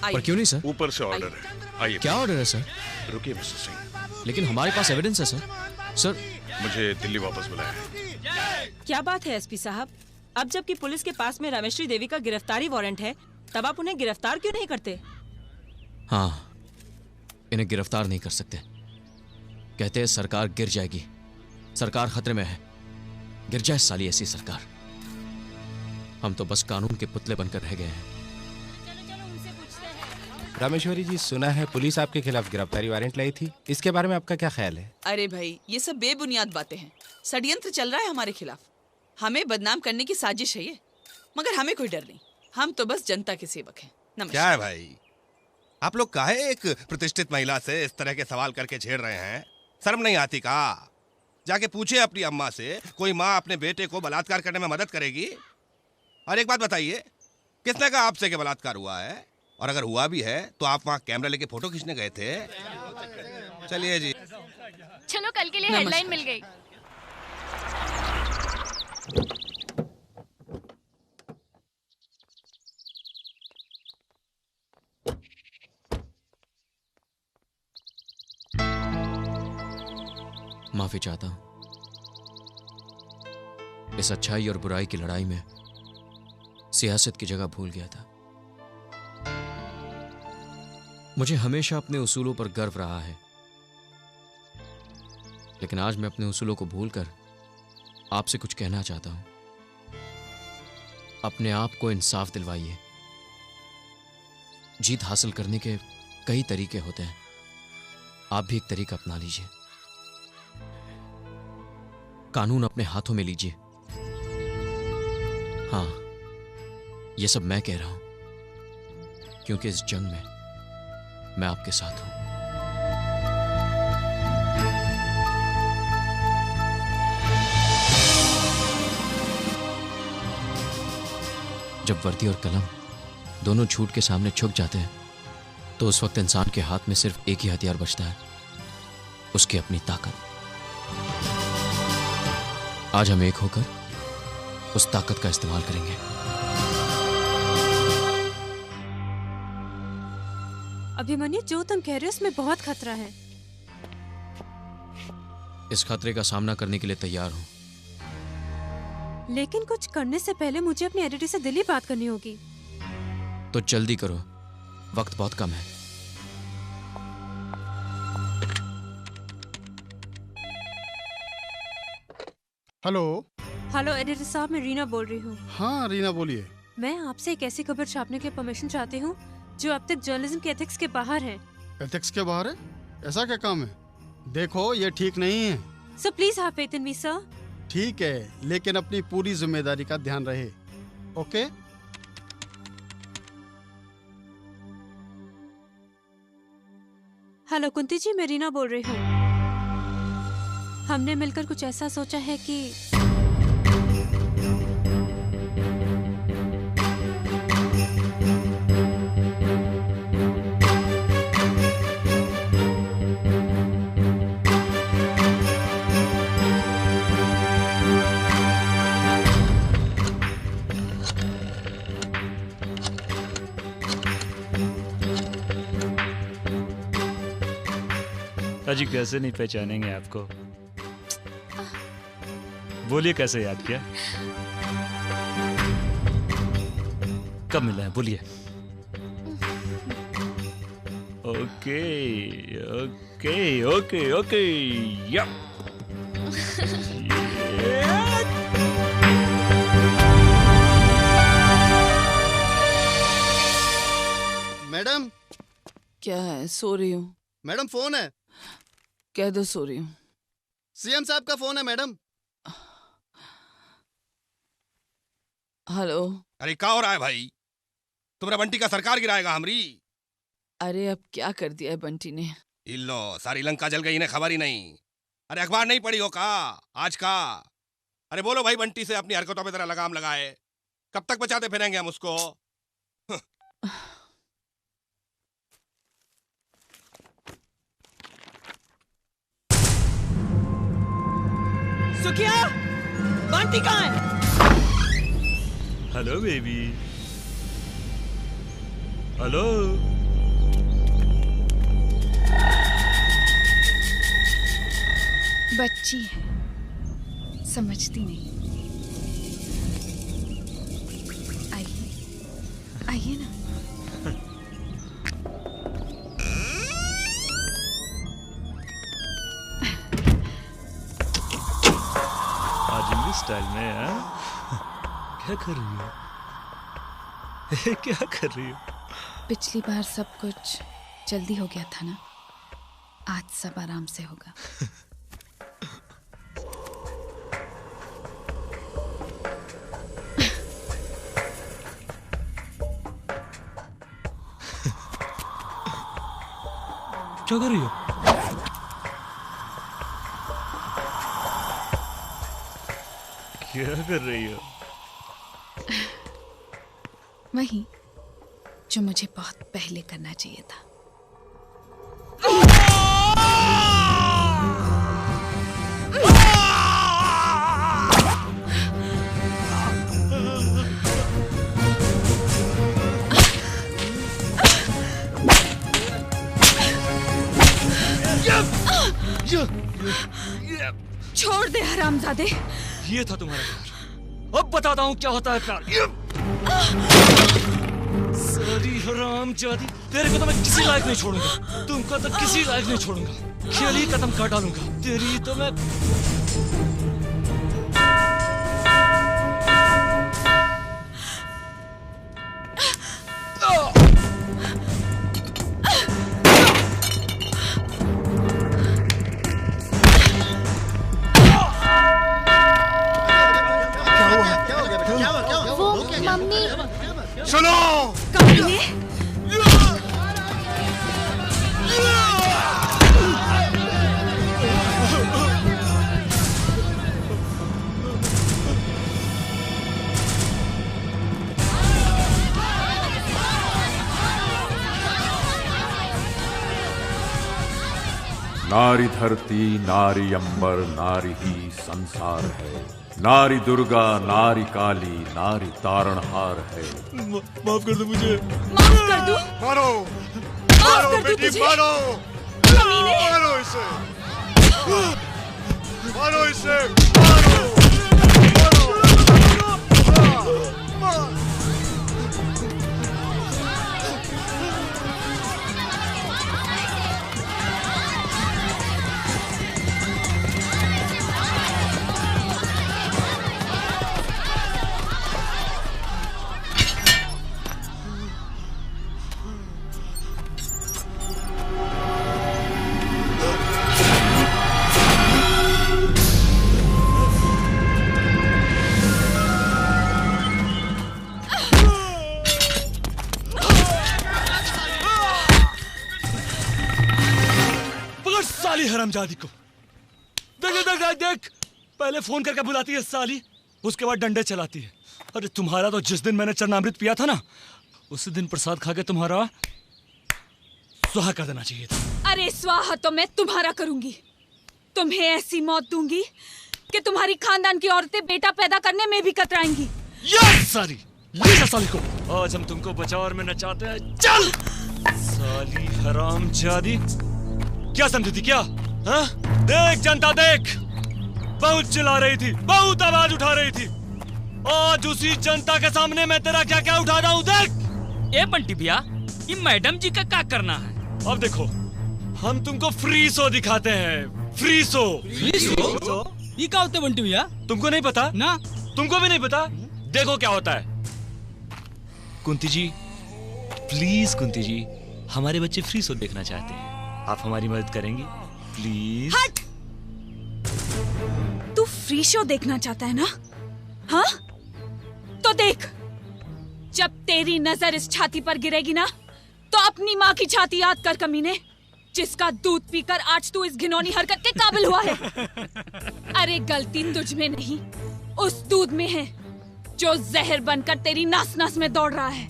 पर क्यों नहीं सर? ऊपर से ऑर्डर है। आइए। क्या ऑर्डर है सर? रुकिए मिस्टर सिंह। लेकिन हमारे पास एविडेंस है सर। सर मुझे दिल्ली वापस बुलाया है। क्या बात है एसपी साहब, अब जबकि पुलिस के पास में रामेश्वरी देवी का गिरफ्तारी वारंट है, तब आप उन्हें गिरफ्तार क्यों नहीं करते? हाँ, इन्हें गिरफ्तार नहीं कर सकते। कहते हैं सरकार गिर जाएगी। सरकार खतरे में है। गिर जाए साली ऐसी सरकार। हम तो बस कानून के पुतले बनकर रह गए हैं। रामेश्वरी जी, सुना है पुलिस आपके खिलाफ गिरफ्तारी वारंट लाई थी, इसके बारे में आपका क्या ख्याल है? अरे भाई, ये सब बेबुनियाद बातें हैं। षड्यंत्र चल रहा है हमारे खिलाफ। हमें बदनाम करने की साजिश है ये। मगर हमें कोई डर नहीं, हम तो बस जनता के सेवक हैं। नमस्कार। क्या है भाई, आप लोग काहे एक प्रतिष्ठित महिला से इस तरह के सवाल करके छेड़ रहे हैं? शर्म नहीं आती का? जाके पूछे अपनी अम्मा से, कोई माँ अपने बेटे को बलात्कार करने में मदद करेगी? और एक बात बताइए, किसने कहा आपसे कि बलात्कार हुआ है? और अगर हुआ भी है तो आप वहाँ कैमरा लेके फोटो खींचने गए थे? चलिए जी। चलो, कल के लिए हेडलाइन मिल गई। माफी चाहता हूं। इस अच्छाई और बुराई की लड़ाई में सियासत की जगह भूल गया था। मुझे हमेशा अपने उसूलों पर गर्व रहा है, लेकिन आज मैं अपने उसूलों को भूलकर आपसे कुछ कहना चाहता हूं। अपने आप को इंसाफ दिलवाइए। जीत हासिल करने के कई तरीके होते हैं, आप भी एक तरीका अपना लीजिए। कानून अपने हाथों में लीजिए। हाँ, यह सब मैं कह रहा हूं क्योंकि इस जंग में मैं आपके साथ हूं। जब वर्दी और कलम दोनों झूठ के सामने झुक जाते हैं, तो उस वक्त इंसान के हाथ में सिर्फ एक ही हथियार बचता है, उसकी अपनी ताकत। आज हम एक होकर उस ताकत का इस्तेमाल करेंगे। अभिमन्यु, जो तुम कह रहे हो उसमें बहुत खतरा है। इस खतरे का सामना करने के लिए तैयार हूं, लेकिन कुछ करने से पहले मुझे अपनी एडिटर से दिल्ली बात करनी होगी। तो जल्दी करो, वक्त बहुत कम है। हेलो। हेलो एडिटर साहब, मैं रीना बोल रही हूँ। हाँ रीना, बोलिए। मैं आपसे एक ऐसी खबर छापने के लिए परमिशन चाहती हूँ जो अब तक जर्नलिज्म के एथिक्स के बाहर है। एथिक्स के बाहर है? ऐसा क्या काम है? देखो, ये ठीक नहीं है। So please have faith in me sir. ठीक है, लेकिन अपनी पूरी जिम्मेदारी का ध्यान रहे। ओके? हेलो कुंती जी, मैं रीना बोल रही हूँ। हमने मिलकर कुछ ऐसा सोचा है कि अजी कैसे नहीं पहचानेंगे आपको? बोलिए, कैसे याद किया? कब मिला है, बोलिए। Okay okay okay okay, yup. Madam. क्या है? सो रही हूँ। मैडम, फोन है। कह दो सो रही हूँ। सीएम साहब का फोन है मैडम। हेलो। अरे क्या हो रहा है भाई? तुम्हारा बंटी का सरकार गिराएगा हमरी। अरे अब क्या कर दिया है बंटी ने? इल्लो, सारी लंका जल गई, इन्हें खबर ही नहीं। अरे अखबार नहीं पढ़ी हो का आज का? अरे बोलो भाई, बंटी से अपनी हरकतों पे जरा लगाम लगाए। कब तक बचाते फिरेंगे हम उसको? सुखिया, बंटी कहाँ है? Hello baby. हेलो। बच्ची है, समझती नहीं। आइए, आइए ना। आज इंग्लिश स्टाइल में हाँ? क्या कर रही हो? क्या कर रही हो? पिछली बार सब कुछ जल्दी हो गया था ना, आज सब आराम से होगा। क्या कर रही हो? क्या कर रही हो? वही जो मुझे बहुत पहले करना चाहिए था। छोड़ दे हरामजादे। ये था तुम्हारा प्यार, अब बताता हूँ क्या होता है प्यार। सारी हरामजादी, तेरे को तो मैं किसी लायक नहीं छोड़ूंगा, तुमको तो किसी लायक नहीं छोड़ूंगा, खेल ही खत्म कर डालूंगा तेरी तो मैं। सुनो नारी धरती नारी अंबर नारी ही संसार है, नारी दुर्गा नारी काली नारी तारणहार है। माफ कर दो मुझे। माफ कर दो। मारो माफ कर दो बेटी, तुझे। मारो कमीने। मारो इसे, मारो इसे, मारो साली हरामजादी को देख देख देख देख, पहले फोन करके बुलाती है साली, उसके बाद डंडे चलाती है। अरे तुम्हारा तो जिस दिन मैंने चरणामृत पिया था ना, उसी दिन प्रसाद खा के तुम्हारा स्वाहा कर देना चाहिए था। अरे स्वाहा तो मैं तुम्हारा करूंगी, तुम्हें ऐसी मौत दूंगी कि तुम्हारी खानदान की औरतें बेटा पैदा करने में भी कतराएंगी। यस साली, ले जा साली को, आज हम तुमको बाजार में नचाते हैं। चल साली हरामजादी, क्या समझी थी क्या? हाँ? देख जनता देख, बहुत चिल्ला रही थी, बहुत आवाज उठा रही थी, आज उसी जनता के सामने मैं तेरा क्या क्या उठा रहा हूँ देख। ए बंटी भैया, ये मैडम जी का क्या करना है? अब देखो, हम तुमको फ्री शो दिखाते हैं, फ्री शो। Free show? ये क्या होता है बंटी भैया? तुमको नहीं पता ना? तुमको भी नहीं पता? देखो क्या होता है। कुंती जी प्लीज, कुंती जी हमारे बच्चे फ्री शो देखना चाहते हैं, आप हमारी मदद करेंगी प्लीज? हट! तू फ्री शो देखना चाहता है ना? हाँ? तो देख, जब तेरी नजर इस छाती पर गिरेगी ना, तो अपनी माँ की छाती याद कर कमीने, जिसका दूध पीकर आज तू इस घिनौनी हरकत के काबिल हुआ है। अरे गलती तुझ में नहीं, उस दूध में है जो जहर बनकर तेरी नस नस में दौड़ रहा है।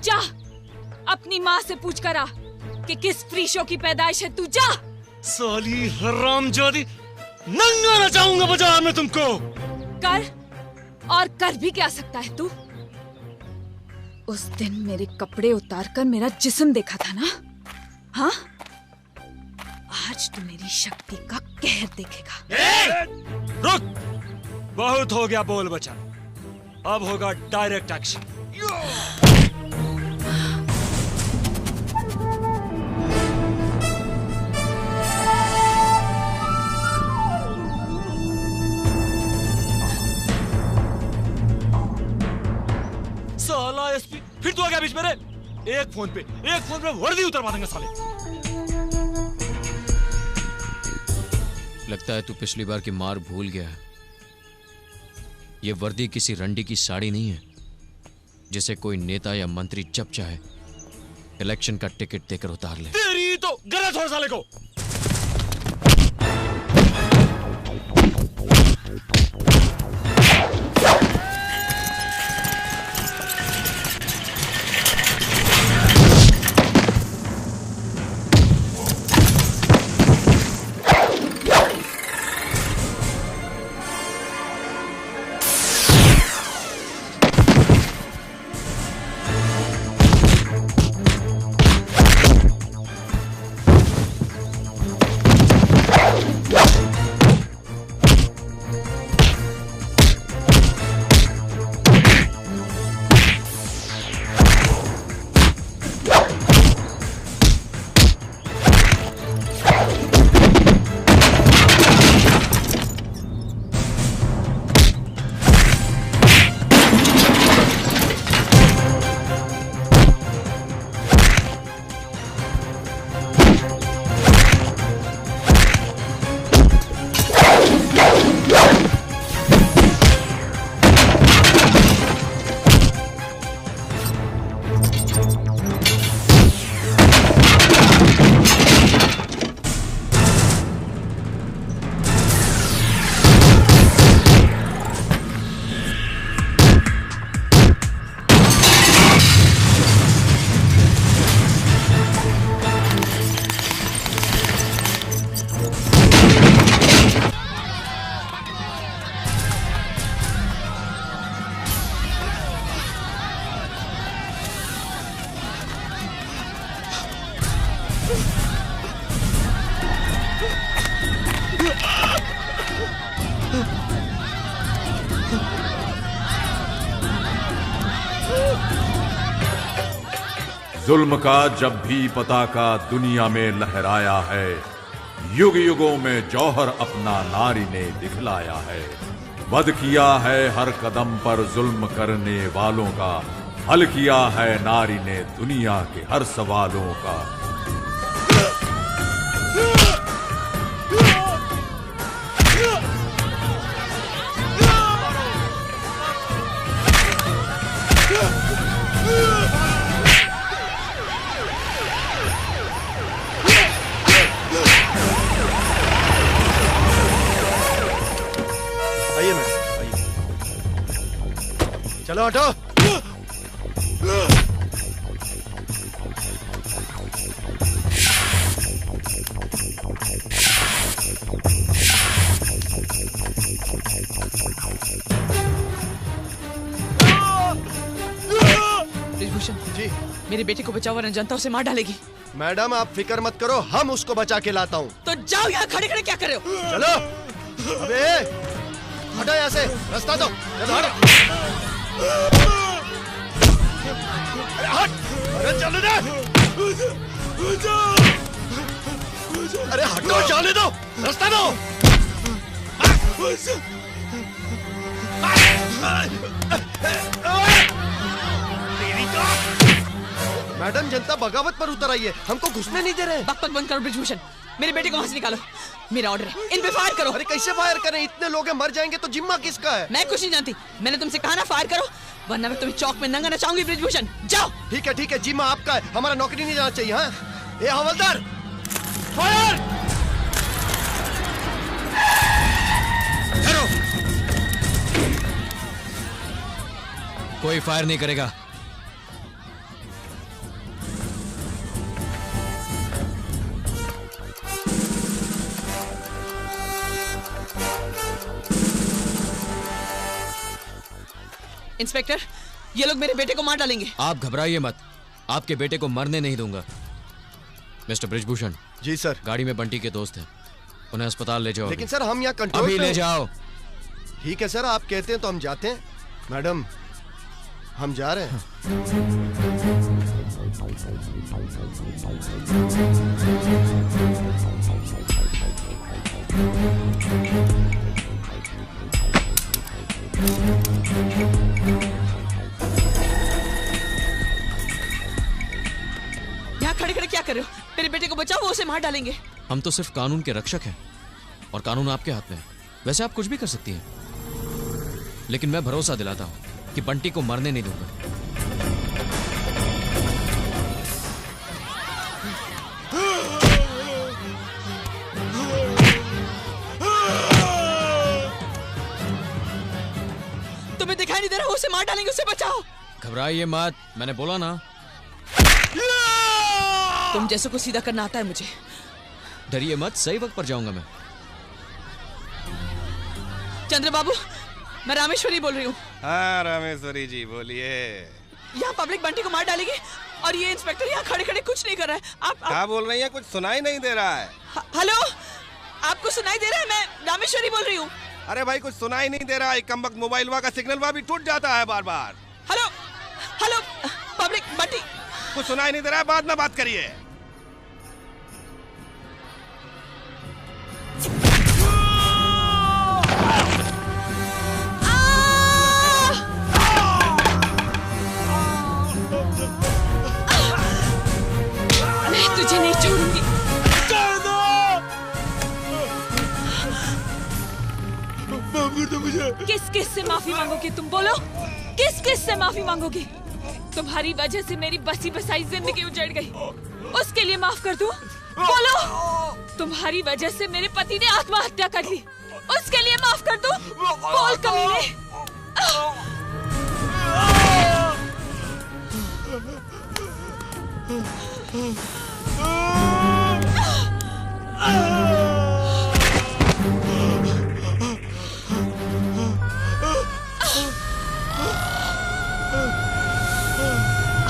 जा अपनी माँ से पूछ कर आ कि किस फ्री शो की पैदाइश है तू, जा। साली हरामजादी, नंगा नचाऊंगा बाजार में तुमको। कर, और कर भी क्या सकता है तू? उस दिन मेरे कपड़े उतारकर मेरा जिस्म देखा था ना? हाँ, आज तू मेरी शक्ति का कहर देखेगा। रुक, बहुत हो गया बोल बचा, अब होगा डायरेक्ट एक्शन। साला एसपी, फिर तू आ गया बीच में रे। एक फोन पे वर्दी उतरवा देंगे साले। लगता है तू पिछली बार की मार भूल गया है। ये वर्दी किसी रंडी की साड़ी नहीं है जिसे कोई नेता या मंत्री जब चाहे इलेक्शन का टिकट देकर उतार ले। तेरी तो गलत हो साले को। जुल्म का जब भी पताका दुनिया में लहराया है, युग युगों में जौहर अपना नारी ने दिखलाया है। वध किया है हर कदम पर जुल्म करने वालों का, हल किया है नारी ने दुनिया के हर सवालों का। आइए मैडम, आइए। चलो हटो। ब्रिजभूषण जी, मेरी बेटी को बचाओ वरना जनता उसे मार डालेगी। मैडम आप फिक्र मत करो, हम उसको बचा के लाता हूँ। तो जाओ, यहाँ खड़े खड़े क्या कर रहे हो? चलो। अबे हटो यहाँ से, रास्ता दो। चलो हटो। हट, अरे चलो ना। अरे हटो, जाने दो, रास्ता दो। मैडम जनता बगावत पर उतर आई है, हमको घुसने नहीं दे रहे। बकबक बंद करो ब्रिजभूषण, मेरी बेटी को वहां से निकालो। मेरा ऑर्डर है, इन पे फायर करो। अरे कैसे फायर करें, इतने लोग हैं, मर जाएंगे तो जिम्मा किसका है? मैं कुछ नहीं जानती, मैंने तुमसे कहा ना फायर करो, वरना मैं तुम्हें चौक में नंगा नचाऊंगी। ब्रिजभूषण जाओ। ठीक है, जिम्मा आपका है, हमारा नौकरी नहीं जाना चाहिए। हाँ ए हवलदार, फायर। कोई फायर नहीं करेगा। इंस्पेक्टर, ये लोग मेरे बेटे को मार डालेंगे। आप घबराइए मत, आपके बेटे को मरने नहीं दूंगा। मिस्टर ब्रिजभूषण। जी सर। गाड़ी में बंटी के दोस्त हैं, उन्हें अस्पताल ले जाओ। लेकिन सर हम यहाँ कंट्रोल अभी ले जाओ। ठीक है सर, आप कहते हैं तो हम जाते हैं। मैडम हम जा रहे हैं। यहाँ खड़े खड़े क्या कर रहे हो? मेरे बेटे को बचाओ, वो उसे मार डालेंगे। हम तो सिर्फ कानून के रक्षक हैं और कानून आपके हाथ में है। वैसे आप कुछ भी कर सकती हैं, लेकिन मैं भरोसा दिलाता हूं कि बंटी को मरने नहीं दूंगा। तुम्हें दिखाई नहीं दे रहा? उसे मार डालेंगे, उसे बचाओ। घबराइए मत, मैंने बोला ना। तुम जैसे को सीधा करना आता है मुझे। डरिए मत, सही वक्त पर जाऊंगा मैं। चंद्र बाबू, मैं रामेश्वरी बोल रही हूँ। हाँ रामेश्वरी जी बोलिए। यहाँ पब्लिक बंटी को मार डालेगी और ये इंस्पेक्टर यहाँ खड़े खड़े कुछ नहीं कर रहा है। आप क्या बोल रही हैं? कुछ सुनाई नहीं दे रहा है। हेलो, आपको सुनाई दे रहा है? मैं रामेश्वरी बोल रही हूँ। अरे भाई कुछ सुनाई नहीं दे रहा है। कमबख्त मोबाइल का सिग्नल वहाँ भी टूट जाता है बार बार। Hello hello, public Bunty. कुछ सुनाई नहीं दे रहा है, बाद में बात करिए। मैं तुझे नहीं छोड़ूंगी। किस किस से माफी मांगोगी तुम? बोलो, किस किस से माफी मांगोगी? तुम्हारी वजह से मेरी बसी बसाई जिंदगी उजड़ गई, उसके लिए माफ कर दूं? बोलो, तुम्हारी वजह से मेरे पति ने आत्महत्या कर ली, उसके लिए माफ कर दूं? बोल कमीने।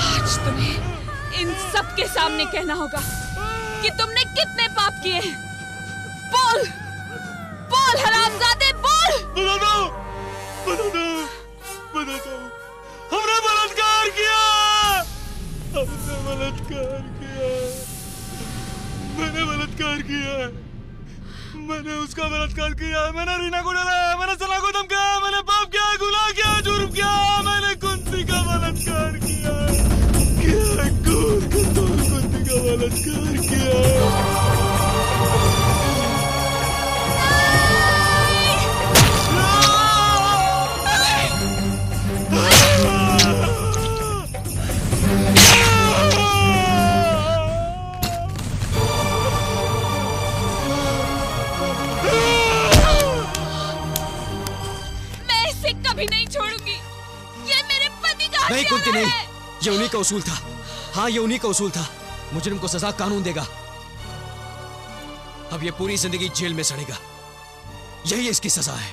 आज तुम्हें इन सब के सामने कहना होगा कि तुमने कितने पाप किए हैं। बोल बोल हरामजादे, बोल। बताता हूँ। हमने बलात्कार किया, हमने बलात्कार किया, मैंने बलात्कार किया, मैंने उसका बलात्कार किया, मैंने रीना को डराया, मैंने सना को धमकाया, मैंने पाप किया, गुनाह किया, जुर्म किया, मैंने कुंती का बलात्कार किया, कुंती का बलात्कार किया। कभी नहीं छोड़ूंगी, ये मेरे पति का नहीं कुंती नहीं, ये उन्हीं का उसूल था। हाँ ये उन्हीं का उसूल था। मुजरिम को सजा कानून देगा। अब ये पूरी जिंदगी जेल में सड़ेगा, यही इसकी सजा है।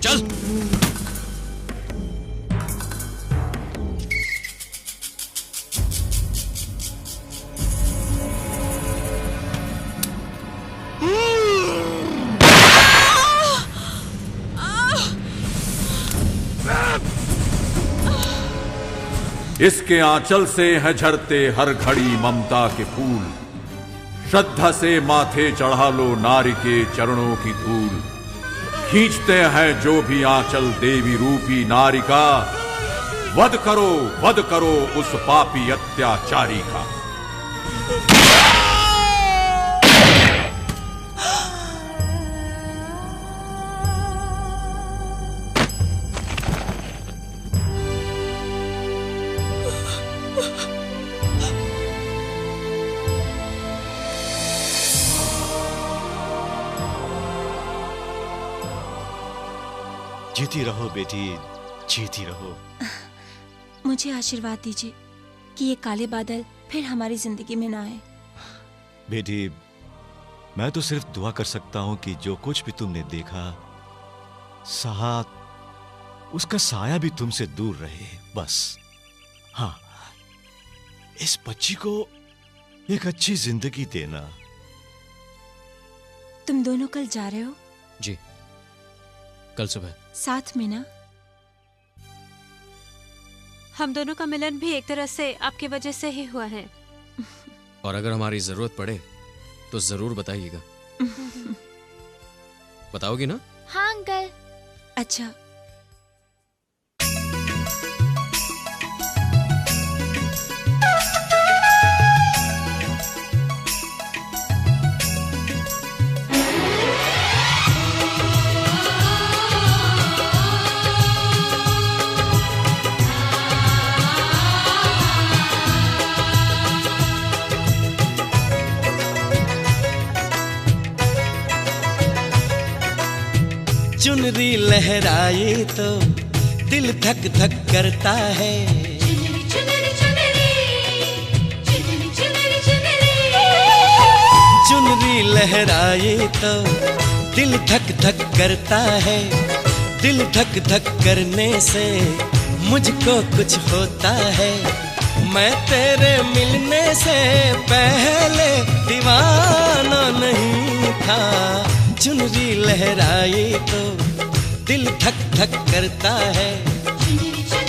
चल इसके आंचल से हैं झरते हर घड़ी ममता के फूल। श्रद्धा से माथे चढ़ा लो नारी के चरणों की धूल। खींचते हैं जो भी आंचल देवी रूपी नारी का। वध करो उस पापी अत्याचारी का। जीती रहो बेटी, जीती रहो। मुझे आशीर्वाद दीजिए कि ये काले बादल फिर हमारी जिंदगी में ना आए। बेटी मैं तो सिर्फ दुआ कर सकता हूं कि जो कुछ भी तुमने देखा सहा, उसका साया भी तुमसे दूर रहे, बस। हाँ, इस बच्ची को एक अच्छी जिंदगी देना। तुम दोनों कल जा रहे हो? जी, कल सुबह। साथ में ना? हम दोनों का मिलन भी एक तरह से आपकी वजह से ही हुआ है। और अगर हमारी जरूरत पड़े तो जरूर बताइएगा। बताओगी ना? हाँ अंकल। अच्छा। चुनरी लहराए तो दिल धक धक करता है। चुनरी चुनरी चुनरी, चुनरी चुनरी चुनरी। चुनरी लहराए तो दिल धक धक करता है। दिल धक धक करने से मुझको कुछ होता है। मैं तेरे मिलने से पहले दीवाना नहीं था। चुनरी लहराए तो दिल धक धक करता है। चुनरी चुनरी